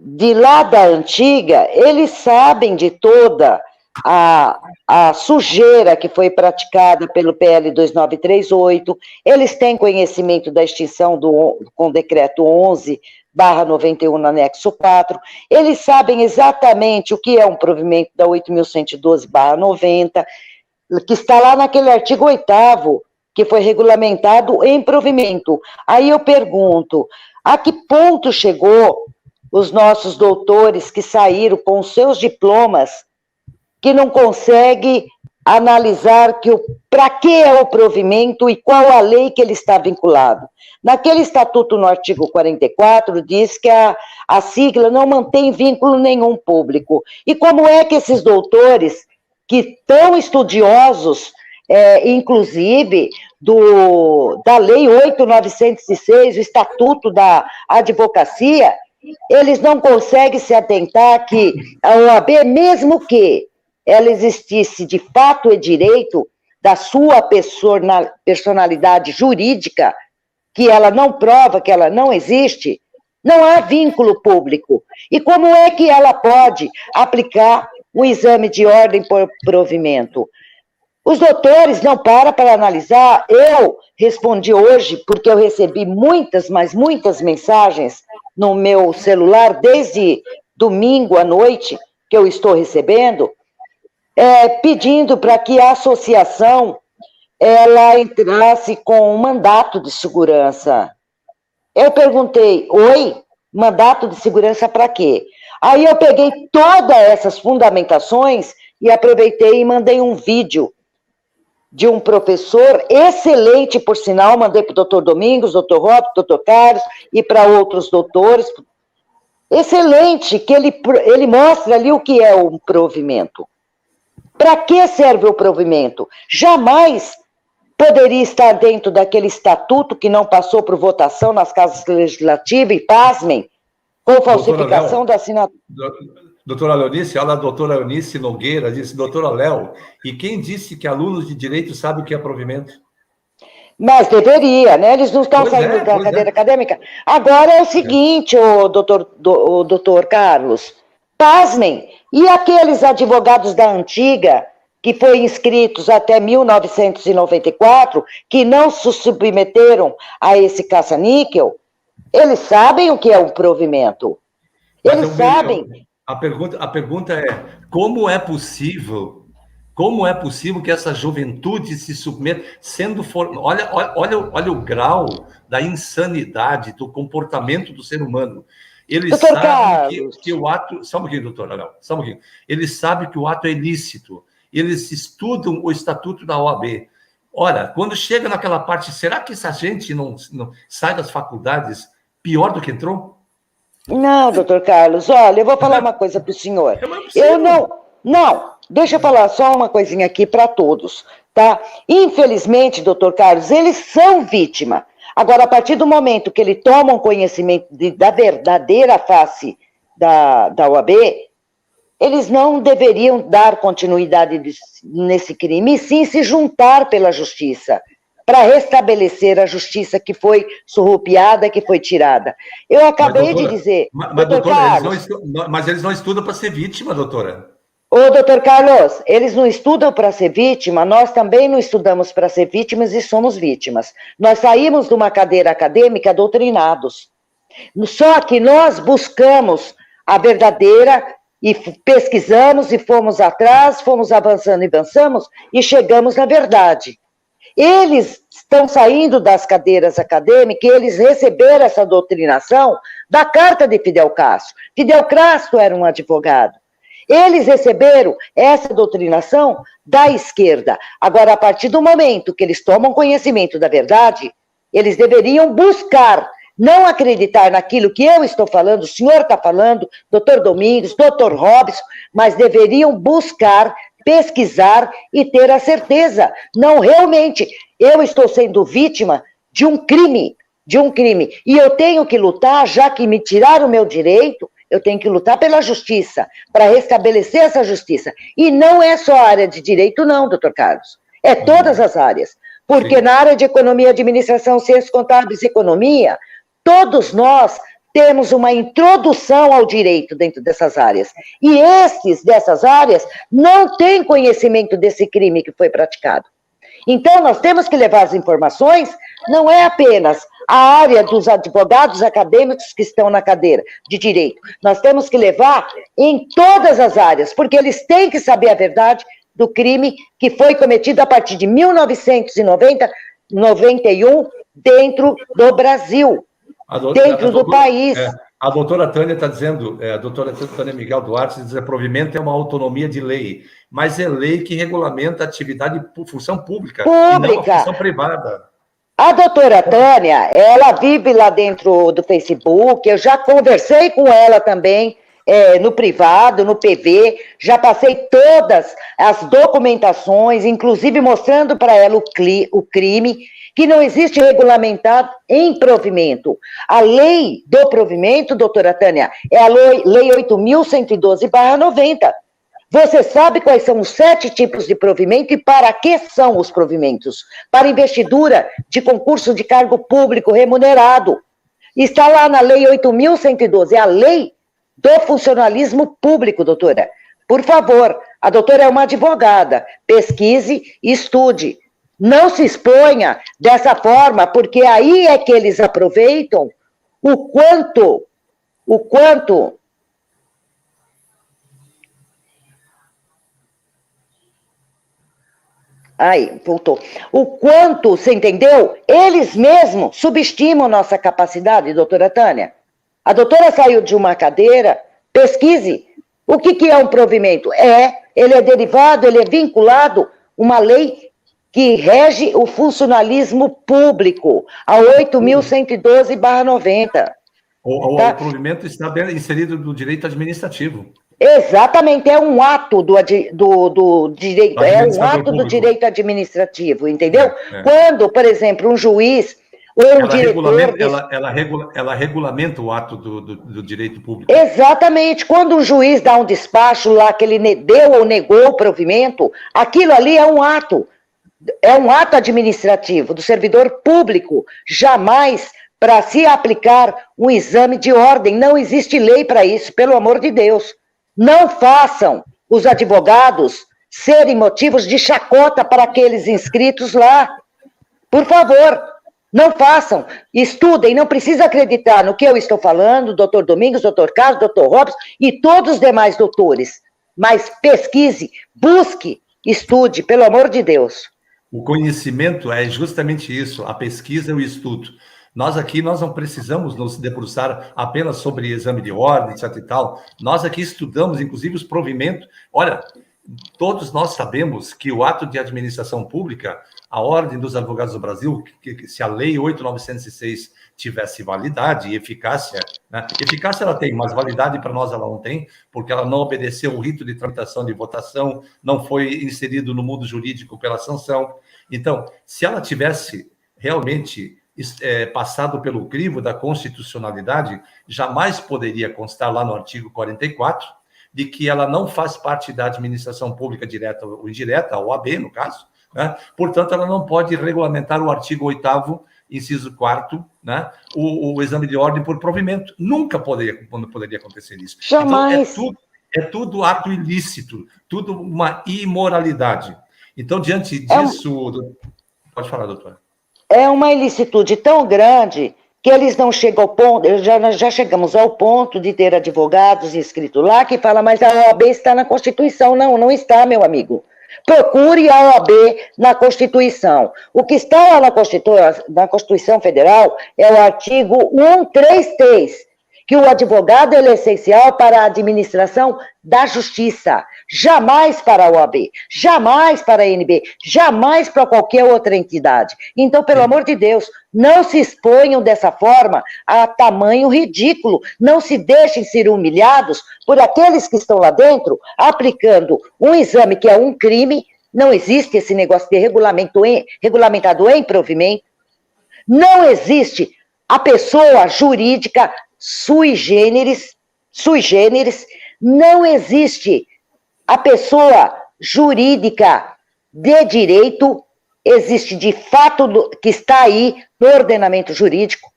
de lá da antiga, eles sabem de toda a sujeira que foi praticada pelo PL 2938, eles têm conhecimento da extinção com o decreto 11/91 no anexo 4, eles sabem exatamente o que é um provimento da 8.112/90, que está lá naquele artigo 8º, que foi regulamentado em provimento. Aí eu pergunto, a que ponto chegou os nossos doutores que saíram com os seus diplomas, que não conseguem analisar para que é o provimento e qual a lei que ele está vinculado. Naquele estatuto, no artigo 44, diz que a sigla não mantém vínculo nenhum público. E como é que esses doutores, que tão estudiosos, inclusive da Lei 8.906, o Estatuto da Advocacia, eles não conseguem se atentar que a OAB, mesmo que ela existisse de fato e direito da sua personalidade jurídica, que ela não prova, que ela não existe, não há vínculo público. E como é que ela pode aplicar um exame de ordem por provimento? Os doutores não param para analisar. Eu respondi hoje, porque eu recebi muitas, mas muitas mensagens no meu celular, desde domingo à noite, que eu estou recebendo, pedindo para que a associação ela entrasse com um mandato de segurança. Eu perguntei, mandato de segurança para quê? Aí eu peguei todas essas fundamentações e aproveitei e mandei um vídeo de um professor excelente, por sinal, mandei para o doutor Domingos, doutor Robson, doutor Carlos, e para outros doutores. Excelente, que ele mostra ali o que é o provimento. Para que serve o provimento? Jamais poderia estar dentro daquele estatuto que não passou por votação nas casas legislativas, e pasmem, com falsificação da assinatura. Doutora Leonice, olha a doutora Eunice Nogueira, disse, doutora Léo, e quem disse que alunos de direito sabem o que é provimento? Mas deveria, né? Eles não estão saindo da cadeira acadêmica. Agora é o seguinte, o doutor Carlos, pasmem, e aqueles advogados da antiga, que foram inscritos até 1994, que não se submeteram a esse caça-níquel, eles sabem o que é um provimento. Eles sabem. A pergunta é, como é possível que essa juventude se submeta, sendo olha o grau da insanidade, do comportamento do ser humano. Eles sabem que o ato... Só um pouquinho, doutora Léo, só um pouquinho. Eles sabem que o ato é ilícito. Eles estudam o estatuto da OAB. Ora, quando chega naquela parte, será que essa gente não sai das faculdades pior do que entrou? Não, doutor Carlos, olha, eu vou falar uma coisa para o senhor. Deixa eu falar só uma coisinha aqui para todos, tá? Infelizmente, doutor Carlos, eles são vítima. Agora, a partir do momento que eles tomam conhecimento da verdadeira face da OAB, eles não deveriam dar continuidade nesse crime, e sim se juntar pela justiça, para restabelecer a justiça que foi surrupiada, que foi tirada. Eu acabei de dizer... Mas eles não estudam para ser vítima, doutora. Ô, doutor Carlos, eles não estudam para ser vítima, nós também não estudamos para ser vítimas e somos vítimas. Nós saímos de uma cadeira acadêmica doutrinados. Só que nós buscamos a verdadeira e pesquisamos e fomos atrás, fomos avançando e avançamos e chegamos na verdade. Eles estão saindo das cadeiras acadêmicas e eles receberam essa doutrinação da carta de Fidel Castro. Fidel Castro era um advogado. Eles receberam essa doutrinação da esquerda. Agora, a partir do momento que eles tomam conhecimento da verdade, eles deveriam buscar não acreditar naquilo que eu estou falando, o senhor está falando, doutor Domingos, doutor Robson, mas deveriam buscar, pesquisar e ter a certeza. Não, realmente, eu estou sendo vítima de um crime, e eu tenho que lutar, já que me tiraram o meu direito, eu tenho que lutar pela justiça, para restabelecer essa justiça. E não é só a área de direito, não, doutor Carlos. É todas as áreas. Porque Sim. Na área de economia, administração, ciências contábeis e economia, todos nós temos uma introdução ao direito dentro dessas áreas. E estes dessas áreas não têm conhecimento desse crime que foi praticado. Então, nós temos que levar as informações, não é apenas a área dos advogados acadêmicos que estão na cadeira de direito. Nós temos que levar em todas as áreas, porque eles têm que saber a verdade do crime que foi cometido a partir de 1991 dentro do Brasil, dentro do país. A doutora Tânia está dizendo, a doutora Tânia Miguel Duarte diz que provimento é uma autonomia de lei, mas é lei que regulamenta a atividade por função pública. E não a função privada. A doutora Tânia, ela vive lá dentro do Facebook, eu já conversei com ela também, no privado, no PV, já passei todas as documentações, inclusive mostrando para ela o crime, que não existe regulamentado em provimento. A lei do provimento, doutora Tânia, é a lei 8.112/90. Você sabe quais são os 7 tipos de provimento e para que são os provimentos? Para investidura de concurso de cargo público remunerado. Está lá na lei 8.112, é a lei do funcionalismo público, doutora. Por favor, a doutora é uma advogada, pesquise e estude. Não se exponha dessa forma, porque aí é que eles aproveitam o quanto... Aí, voltou. O quanto, você entendeu? Eles mesmos subestimam nossa capacidade, doutora Tânia. A doutora saiu de uma cadeira, pesquise. O que é um provimento? Ele é derivado, ele é vinculado uma lei que rege o funcionalismo público, a 8.112/90. O provimento está inserido no direito administrativo. Exatamente, é um ato do direito, do direito administrativo, entendeu? Quando, por exemplo, um juiz ou um diretor... Ela regulamenta o ato do direito público. Exatamente, quando um juiz dá um despacho lá que ele deu ou negou o provimento, aquilo ali é um ato administrativo do servidor público, jamais para se aplicar um exame de ordem, não existe lei para isso, pelo amor de Deus. Não façam os advogados serem motivos de chacota para aqueles inscritos lá. Por favor, não façam. Estudem, não precisa acreditar no que eu estou falando, doutor Domingos, doutor Carlos, doutor Robson e todos os demais doutores. Mas pesquise, busque, estude, pelo amor de Deus. O conhecimento é justamente isso, a pesquisa e o estudo. Nós aqui, nós não precisamos nos debruçar apenas sobre exame de ordem, etc e tal. Nós aqui estudamos, inclusive, os provimentos. Olha, todos nós sabemos que o ato de administração pública, a Ordem dos Advogados do Brasil, que se a Lei 8.906 tivesse validade e eficácia, né? Eficácia ela tem, mas validade para nós ela não tem, porque ela não obedeceu o rito de tramitação de votação, não foi inserido no mundo jurídico pela sanção. Então, se ela tivesse realmente passado pelo crivo da constitucionalidade, jamais poderia constar lá no artigo 44 de que ela não faz parte da administração pública direta ou indireta, a OAB, no caso, né? Portanto, ela não pode regulamentar o artigo 8º, inciso 4º, né? O exame de ordem por provimento. Nunca poderia acontecer isso. Jamais. Então, é tudo ato ilícito, tudo uma imoralidade. Então, diante disso... Pode falar, doutora. É uma ilicitude tão grande que eles não chegam ao ponto, já chegamos ao ponto de ter advogados inscritos lá que falam, mas a OAB está na Constituição. Não, não está, meu amigo. Procure a OAB na Constituição. O que está lá na Constituição Federal é o artigo 133, que o advogado ele é essencial para a administração da justiça, jamais para a OAB, jamais para a ANB, jamais para qualquer outra entidade. Então, pelo amor de Deus, não se exponham dessa forma a tamanho ridículo, não se deixem ser humilhados por aqueles que estão lá dentro aplicando um exame que é um crime. Não existe esse negócio de regulamentado em provimento, não existe a pessoa jurídica sui generis, não existe a pessoa jurídica de direito, existe de fato que está aí no ordenamento jurídico.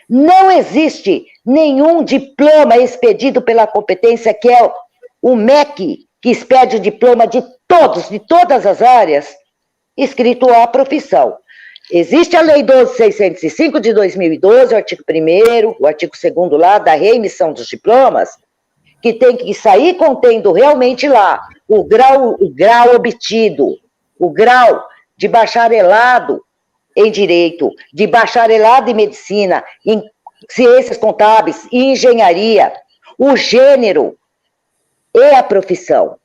Não existe nenhum diploma expedido pela competência, que é o MEC, que expede o diploma de todas as áreas, escrito à profissão. Existe a Lei 12.605 de 2012, o artigo 1º, o artigo 2º lá, da reemissão dos diplomas, que tem que sair contendo realmente lá o grau obtido, o grau de bacharelado em Direito, de bacharelado em Medicina, em Ciências Contábeis e Engenharia, o gênero e a profissão.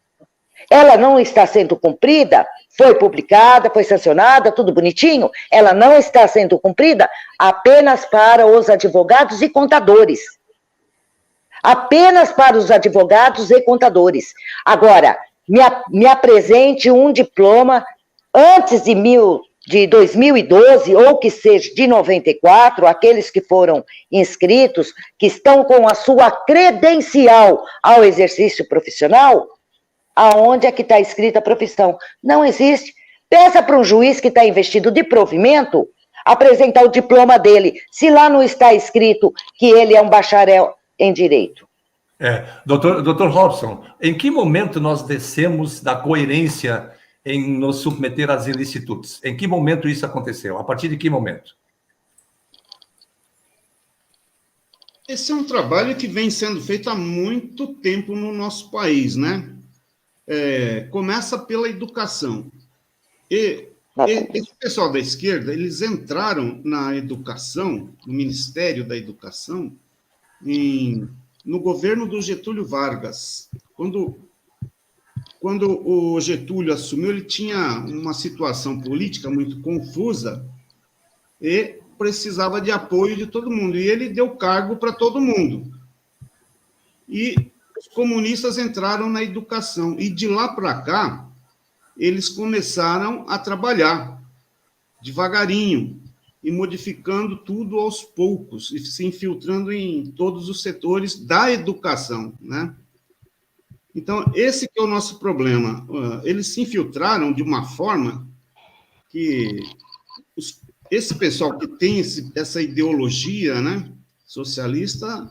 Ela não está sendo cumprida, foi publicada, foi sancionada, tudo bonitinho, ela não está sendo cumprida apenas para os advogados e contadores. Apenas para os advogados e contadores. Agora, me apresente um diploma antes de 2012, ou que seja de 94, aqueles que foram inscritos, que estão com a sua credencial ao exercício profissional, aonde é que está escrita a profissão? Não existe. Peça para um juiz que está investido de provimento apresentar o diploma dele, se lá não está escrito que ele é um bacharel em Direito. Doutor Robson, em que momento nós descemos da coerência em nos submeter às ilicitudes? Em que momento isso aconteceu? A partir de que momento? Esse é um trabalho que vem sendo feito há muito tempo no nosso país, né? Começa pela educação. Esse pessoal da esquerda, eles entraram na educação, no Ministério da Educação, no governo do Getúlio Vargas. Quando o Getúlio assumiu, ele tinha uma situação política muito confusa e precisava de apoio de todo mundo. E ele deu cargo para todo mundo. E os comunistas entraram na educação. E de lá para cá, eles começaram a trabalhar devagarinho e modificando tudo aos poucos, e se infiltrando em todos os setores da educação, né? Então, esse que é o nosso problema. Eles se infiltraram de uma forma que esse pessoal que tem essa ideologia, né, socialista,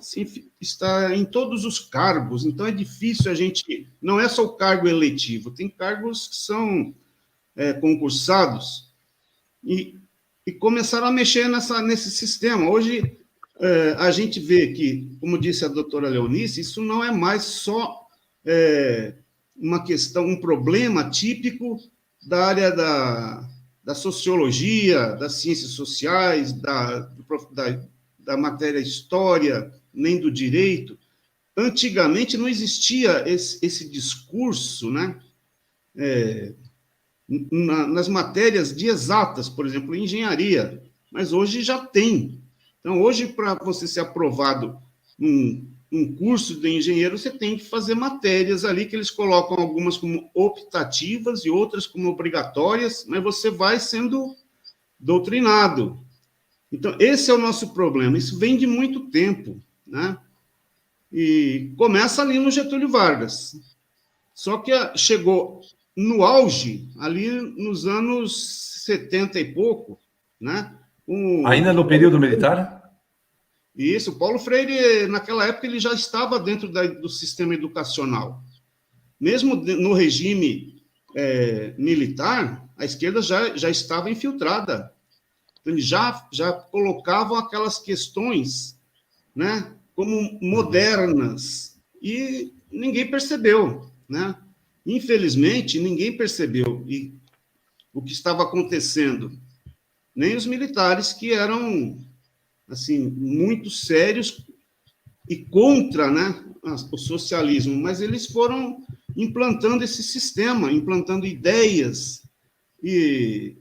está em todos os cargos. Então, é difícil a gente... Não é só o cargo eletivo, tem cargos que são concursados e começaram a mexer nesse sistema. Hoje, a gente vê que, como disse a doutora Leonice, isso não é mais só uma questão, um problema típico da área da sociologia, das ciências sociais, da matéria história, nem do direito. Antigamente não existia esse discurso, né? Nas matérias de exatas, por exemplo, engenharia, mas hoje já tem. Então, hoje, para você ser aprovado um curso de engenheiro, você tem que fazer matérias ali que eles colocam algumas como optativas e outras como obrigatórias, mas você vai sendo doutrinado. Então, esse é o nosso problema. Isso vem de muito tempo, né? E começa ali no Getúlio Vargas. Só que chegou no auge, ali nos anos 70 e pouco, né? Ainda no período militar? Isso, o Paulo Freire, naquela época, ele já estava dentro do sistema educacional. Mesmo no regime militar, a esquerda já estava infiltrada. Então, eles já colocavam aquelas questões, né, como modernas, e ninguém percebeu, né? Infelizmente, ninguém percebeu o que estava acontecendo. Nem os militares, que eram assim, muito sérios e contra, né, o socialismo, mas eles foram implantando esse sistema, implantando ideias, e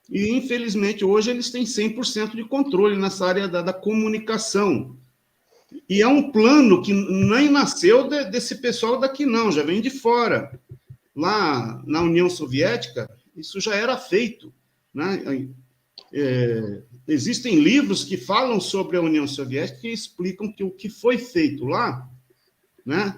infelizmente, hoje eles têm 100% de controle nessa área da comunicação. E é um plano que nem nasceu desse pessoal daqui, não, já vem de fora. Lá na União Soviética, isso já era feito, né? Existem livros que falam sobre a União Soviética e explicam que o que foi feito lá, né,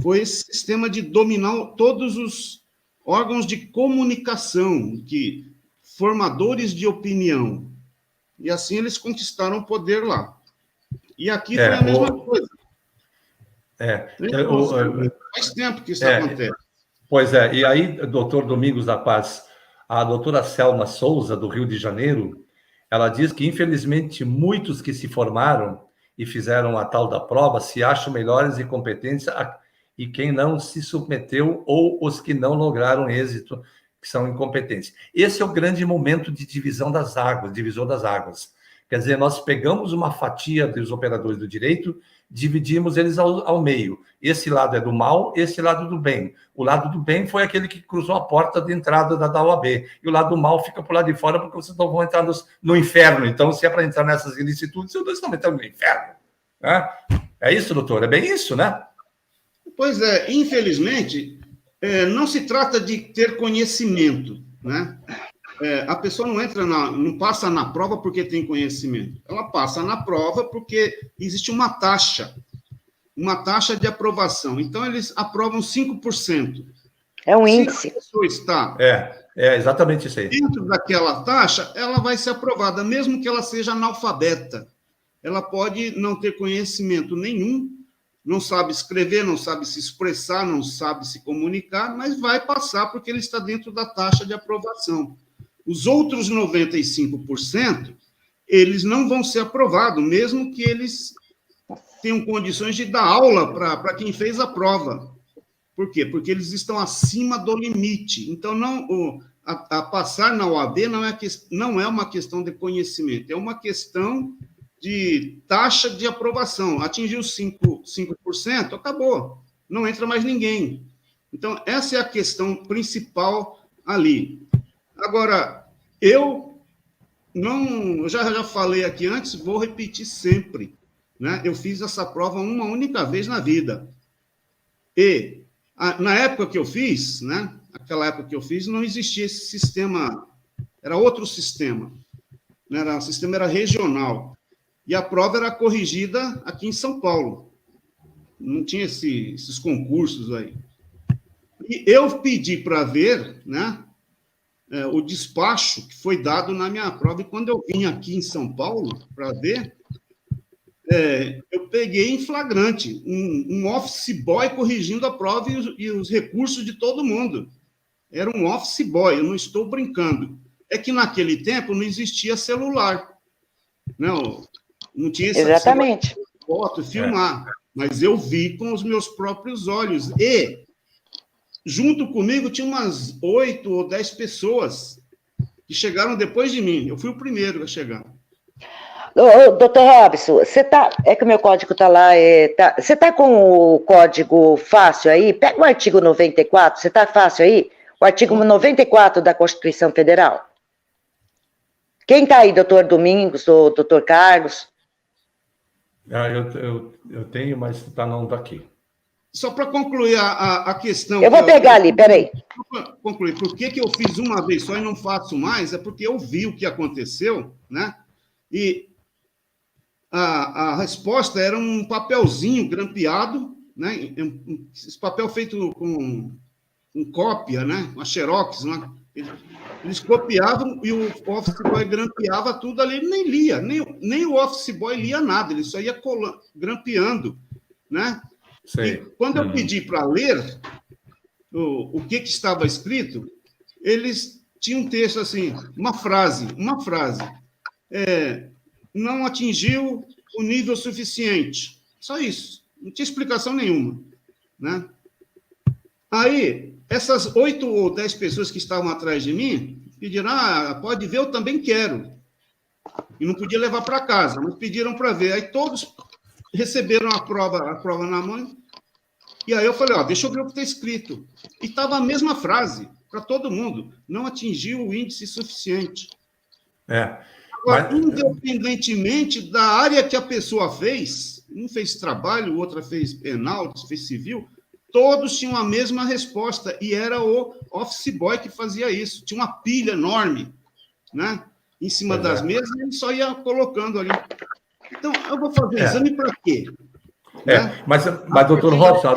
foi esse sistema de dominar todos os órgãos de comunicação, de formadores de opinião. E assim eles conquistaram o poder lá. E aqui foi a mesma coisa. Faz tempo que isso acontece. Pois é, e aí, doutor Domingos da Paz, a doutora Selma Souza, do Rio de Janeiro, ela diz que, infelizmente, muitos que se formaram e fizeram a tal da prova se acham melhores e competentes, e quem não se submeteu ou os que não lograram êxito, que são incompetentes. Esse é o grande momento de divisão das águas, divisor das águas. Quer dizer, nós pegamos uma fatia dos operadores do direito, dividimos eles ao meio. Esse lado é do mal, esse lado do bem. O lado do bem foi aquele que cruzou a porta de entrada da OAB. E o lado do mal fica por lá de fora, porque vocês não vão entrar no inferno. Então, se é para entrar nessas ilicitudes, vocês estão entrando no inferno. Né? É isso, doutor? É bem isso, né? Pois é, infelizmente, não se trata de ter conhecimento, né? A pessoa não passa na prova porque tem conhecimento. Ela passa na prova porque existe uma taxa de aprovação. Então, eles aprovam 5%. É um índice. Se a pessoa está exatamente isso aí. Dentro daquela taxa, ela vai ser aprovada, mesmo que ela seja analfabeta. Ela pode não ter conhecimento nenhum, não sabe escrever, não sabe se expressar, não sabe se comunicar, mas vai passar porque ele está dentro da taxa de aprovação. Os outros 95%, eles não vão ser aprovados, mesmo que eles tenham condições de dar aula para quem fez a prova. Por quê? Porque eles estão acima do limite. Então, a passar na OAB não é uma questão de conhecimento, é uma questão de taxa de aprovação. Atingiu 5%, acabou. Não entra mais ninguém. Então, essa é a questão principal ali. Agora, eu já falei aqui antes, vou repetir sempre, né? Eu fiz essa prova uma única vez na vida. E, na época que eu fiz, né? Aquela época que eu fiz, não existia esse sistema, era outro sistema, né? O sistema era regional. E a prova era corrigida aqui em São Paulo. Não tinha esses concursos aí. E eu pedi para ver, né? O despacho que foi dado na minha prova, e quando eu vim aqui em São Paulo para ver, eu peguei em flagrante um office boy corrigindo a prova e os recursos de todo mundo. Era um office boy, eu não estou brincando. É que naquele tempo não existia celular. Não tinha Exatamente. Foto, filmar. Mas eu vi com os meus próprios olhos. E junto comigo tinha umas 8 ou 10 pessoas que chegaram depois de mim. Eu fui o primeiro a chegar. Doutor Robson, você é que o meu código está lá, você está com o código fácil aí? Pega o artigo 94, você está fácil aí? O artigo 94 da Constituição Federal. Quem está aí, doutor Domingos ou doutor Carlos? Eu tenho, mas não está aqui. Só para concluir a questão... Eu vou pegar ali, peraí. Para concluir, por que eu fiz uma vez só e não faço mais? É porque eu vi o que aconteceu, né? E a resposta era um papelzinho grampeado, né? Esse papel feito com cópia, né? Uma xerox, né? Eles copiavam e o office boy grampeava tudo ali, ele nem lia, nem o office boy lia nada, ele só ia grampeando, né? Sim. E quando eu pedi para ler o que estava escrito, eles tinham um texto assim, uma frase, não atingiu o nível suficiente, só isso, não tinha explicação nenhuma, né? Aí, essas 8 ou 10 pessoas que estavam atrás de mim pediram, pode ver, eu também quero. E não podia levar para casa, mas pediram para ver. Aí todos receberam a prova na mão, e aí eu falei, deixa eu ver o que está escrito. E estava a mesma frase para todo mundo, não atingiu o índice suficiente. Agora, independentemente da área que a pessoa fez, um fez trabalho, outra fez penal, outro fez civil, todos tinham a mesma resposta, e era o office boy que fazia isso. Tinha uma pilha enorme, né, em cima das mesas, e ele só ia colocando ali. Então, eu vou fazer exame para quê? Mas doutor Robson,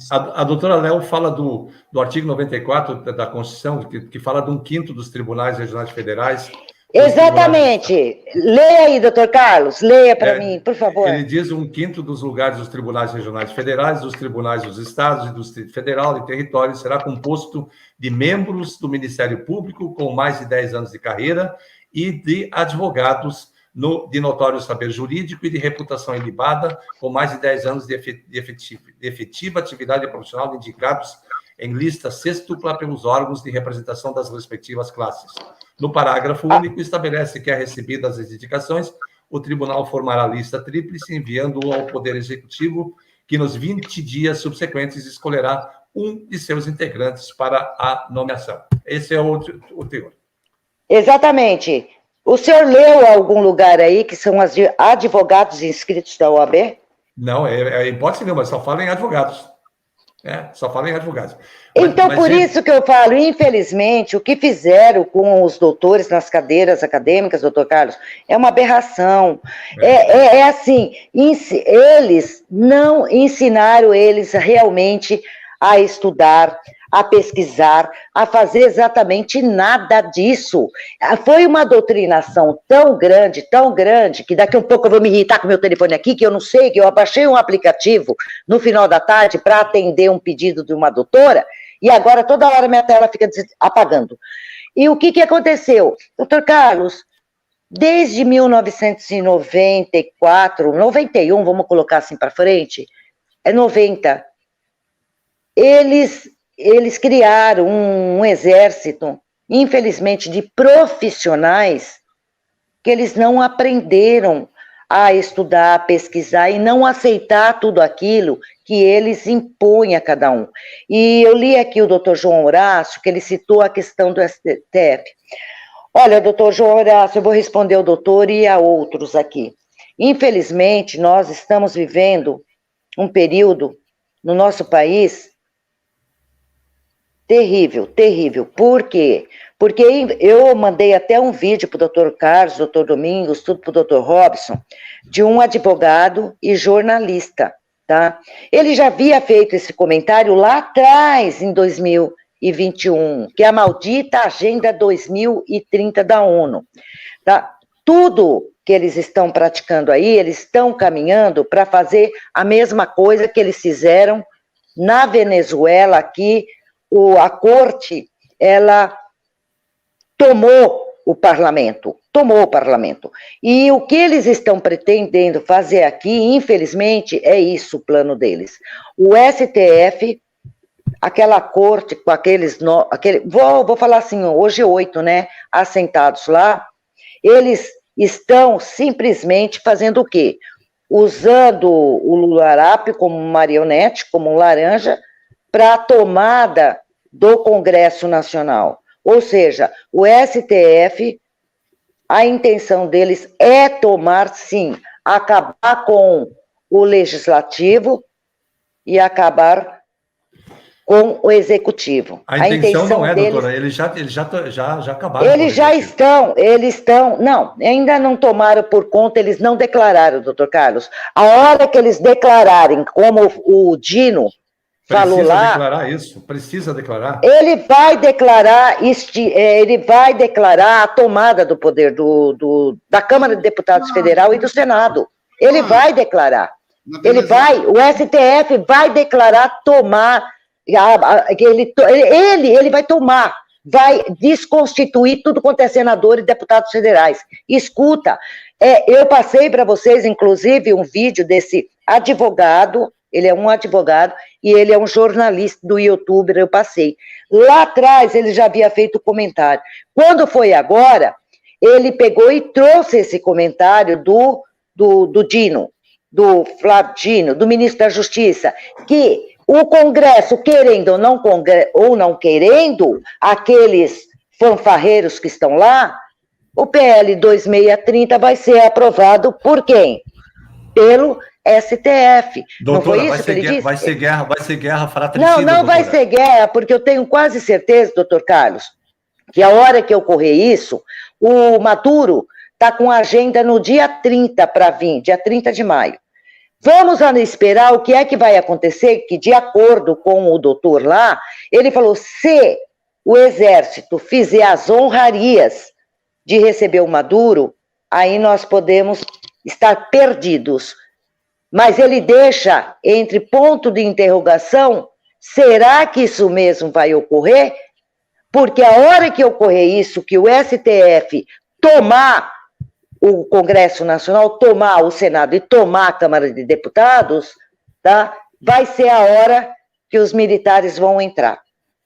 a doutora Léo fala do artigo 94 da Constituição, que fala de 1/5 dos tribunais regionais federais. Exatamente. Leia aí, doutor Carlos, leia para mim, por favor. Ele diz 1/5 dos lugares dos tribunais regionais federais, dos tribunais dos estados e do Distrito Federal e território será composto de membros do Ministério Público com mais de 10 anos de carreira e de advogados de notório saber jurídico e de reputação ilibada, com mais de 10 anos de efetiva atividade profissional indicados em lista sextupla pelos órgãos de representação das respectivas classes. No parágrafo único, estabelece que, a recebidas as indicações, o tribunal formará lista tríplice, enviando-o ao Poder Executivo, que nos 20 dias subsequentes escolherá um de seus integrantes para a nomeação. Esse é o teor. Exatamente. O senhor leu algum lugar aí que são os advogados inscritos da OAB? Não, é hipótese nenhuma, só fala em advogados. Só fala em advogados. Então, por isso que eu falo, infelizmente, o que fizeram com os doutores nas cadeiras acadêmicas, doutor Carlos, é uma aberração. É assim, eles não ensinaram eles realmente a estudar, a pesquisar, a fazer exatamente nada disso. Foi uma doutrinação tão grande, que daqui a um pouco eu vou me irritar com o meu telefone aqui, que eu não sei, que eu abaixei um aplicativo no final da tarde para atender um pedido de uma doutora, e agora toda hora minha tela fica apagando. E o que aconteceu? Doutor Carlos, desde 1994, 91, vamos colocar assim para frente, 90, eles criaram um exército, infelizmente, de profissionais que eles não aprenderam a estudar, a pesquisar e não aceitar tudo aquilo que eles impõem a cada um. E eu li aqui o doutor João Horácio, que ele citou a questão do STF. Olha, doutor João Horácio, eu vou responder ao doutor e a outros aqui. Infelizmente, nós estamos vivendo um período no nosso país terrível. Por quê? Porque eu mandei até um vídeo para o doutor Carlos, doutor Domingos, tudo para o doutor Robson, de um advogado e jornalista, tá? Ele já havia feito esse comentário lá atrás, em 2021, que é a maldita Agenda 2030 da ONU, tá? Tudo que eles estão praticando aí, eles estão caminhando para fazer a mesma coisa que eles fizeram na Venezuela, aqui, a corte, ela tomou o parlamento. E o que eles estão pretendendo fazer aqui, infelizmente, é isso o plano deles. O STF, aquela corte com vou falar assim, hoje 8, né, assentados lá, eles estão simplesmente fazendo o quê? Usando o Lularápio como marionete, como um laranja, para a tomada do Congresso Nacional. Ou seja, o STF, a intenção deles é tomar, sim, acabar com o Legislativo e acabar com o Executivo. A intenção não é, deles, doutora, eles já acabaram. Eles estão, não, ainda não tomaram por conta, eles não declararam, doutor Carlos. A hora que eles declararem, como o Dino falou lá... Precisa declarar. Ele vai declarar a tomada do poder da Câmara de Deputados Federal e do Senado. Ele vai declarar. O STF vai declarar tomar... Ele vai tomar, vai desconstituir tudo quanto é senador e deputados federais. Escuta, eu passei para vocês, inclusive, um vídeo desse advogado, ele é um advogado e ele é um jornalista do YouTuber, eu passei. Lá atrás ele já havia feito comentário. Quando foi agora, ele pegou e trouxe esse comentário do Dino, do Flávio Dino, do ministro da Justiça, que o Congresso, querendo ou não querendo, aqueles fanfarreiros que estão lá, o PL 2630 vai ser aprovado por quem? Pelo STF. Doutora, não foi isso que ele disse? Vai ser guerra fratricida. Não vai ser guerra, porque eu tenho quase certeza, doutor Carlos, que a hora que ocorrer isso, o Maduro está com a agenda no dia 30 para vir, dia 30 de maio. Vamos esperar o que é que vai acontecer, que de acordo com o doutor lá, ele falou, se o exército fizer as honrarias de receber o Maduro, aí nós podemos estar perdidos. Mas ele deixa entre ponto de interrogação, será que isso mesmo vai ocorrer? Porque a hora que ocorrer isso, que o STF tomar o Congresso Nacional, tomar o Senado e tomar a Câmara de Deputados, tá? Vai ser a hora que os militares vão entrar.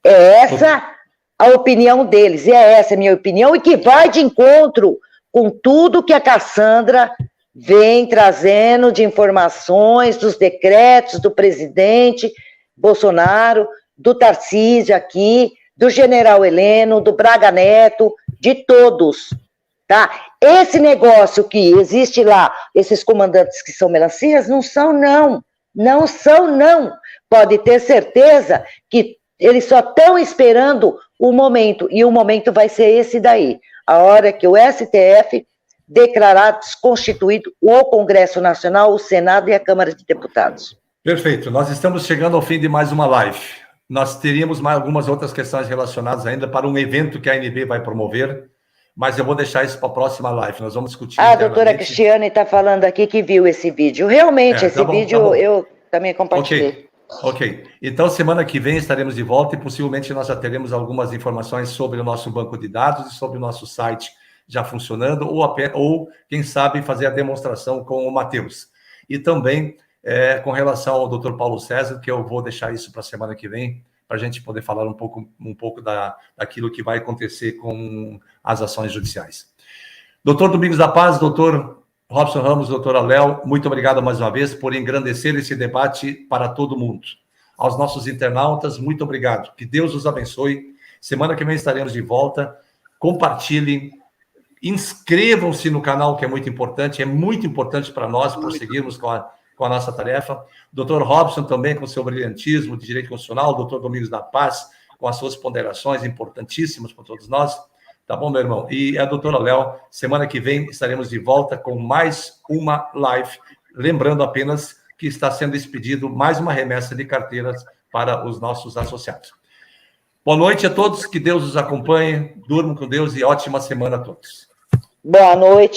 É essa a opinião deles, e é essa a minha opinião, e que vai de encontro com tudo que a Cassandra vem trazendo de informações dos decretos do presidente Bolsonaro, do Tarcísio aqui, do general Heleno, do Braga Neto, de todos, tá? Esse negócio que existe lá, esses comandantes que são melancias, não são, não. Não são, não. Pode ter certeza que eles só estão esperando o momento, e o momento vai ser esse daí. A hora que o STF declarar desconstituído o Congresso Nacional, o Senado e a Câmara de Deputados. Perfeito. Nós estamos chegando ao fim de mais uma live. Nós teríamos mais algumas outras questões relacionadas ainda para um evento que a ANB vai promover, mas eu vou deixar isso para a próxima live. Nós vamos discutir. A doutora Cristiane está falando aqui que viu esse vídeo. Realmente, esse vídeo eu também compartilhei. Ok. Então, semana que vem estaremos de volta e possivelmente nós já teremos algumas informações sobre o nosso banco de dados e sobre o nosso site já funcionando, ou quem sabe, fazer a demonstração com o Matheus. E também com relação ao Dr. Paulo César, que eu vou deixar isso para a semana que vem, para a gente poder falar um pouco daquilo que vai acontecer com as ações judiciais. Doutor Domingos da Paz, doutor Robson Ramos, doutora Léo, muito obrigado mais uma vez por engrandecer esse debate para todo mundo. Aos nossos internautas, muito obrigado. Que Deus os abençoe. Semana que vem estaremos de volta. Compartilhem, inscrevam-se no canal, que é muito importante para nós prosseguirmos com a nossa tarefa. Doutor Robson também com seu brilhantismo de direito constitucional, doutor Domingos da Paz com as suas ponderações importantíssimas para todos nós. Tá bom, meu irmão? E a doutora Léo, semana que vem estaremos de volta com mais uma live. Lembrando apenas que está sendo expedido mais uma remessa de carteiras para os nossos associados. Boa noite a todos, que Deus os acompanhe, durmam com Deus e ótima semana a todos. Boa noite.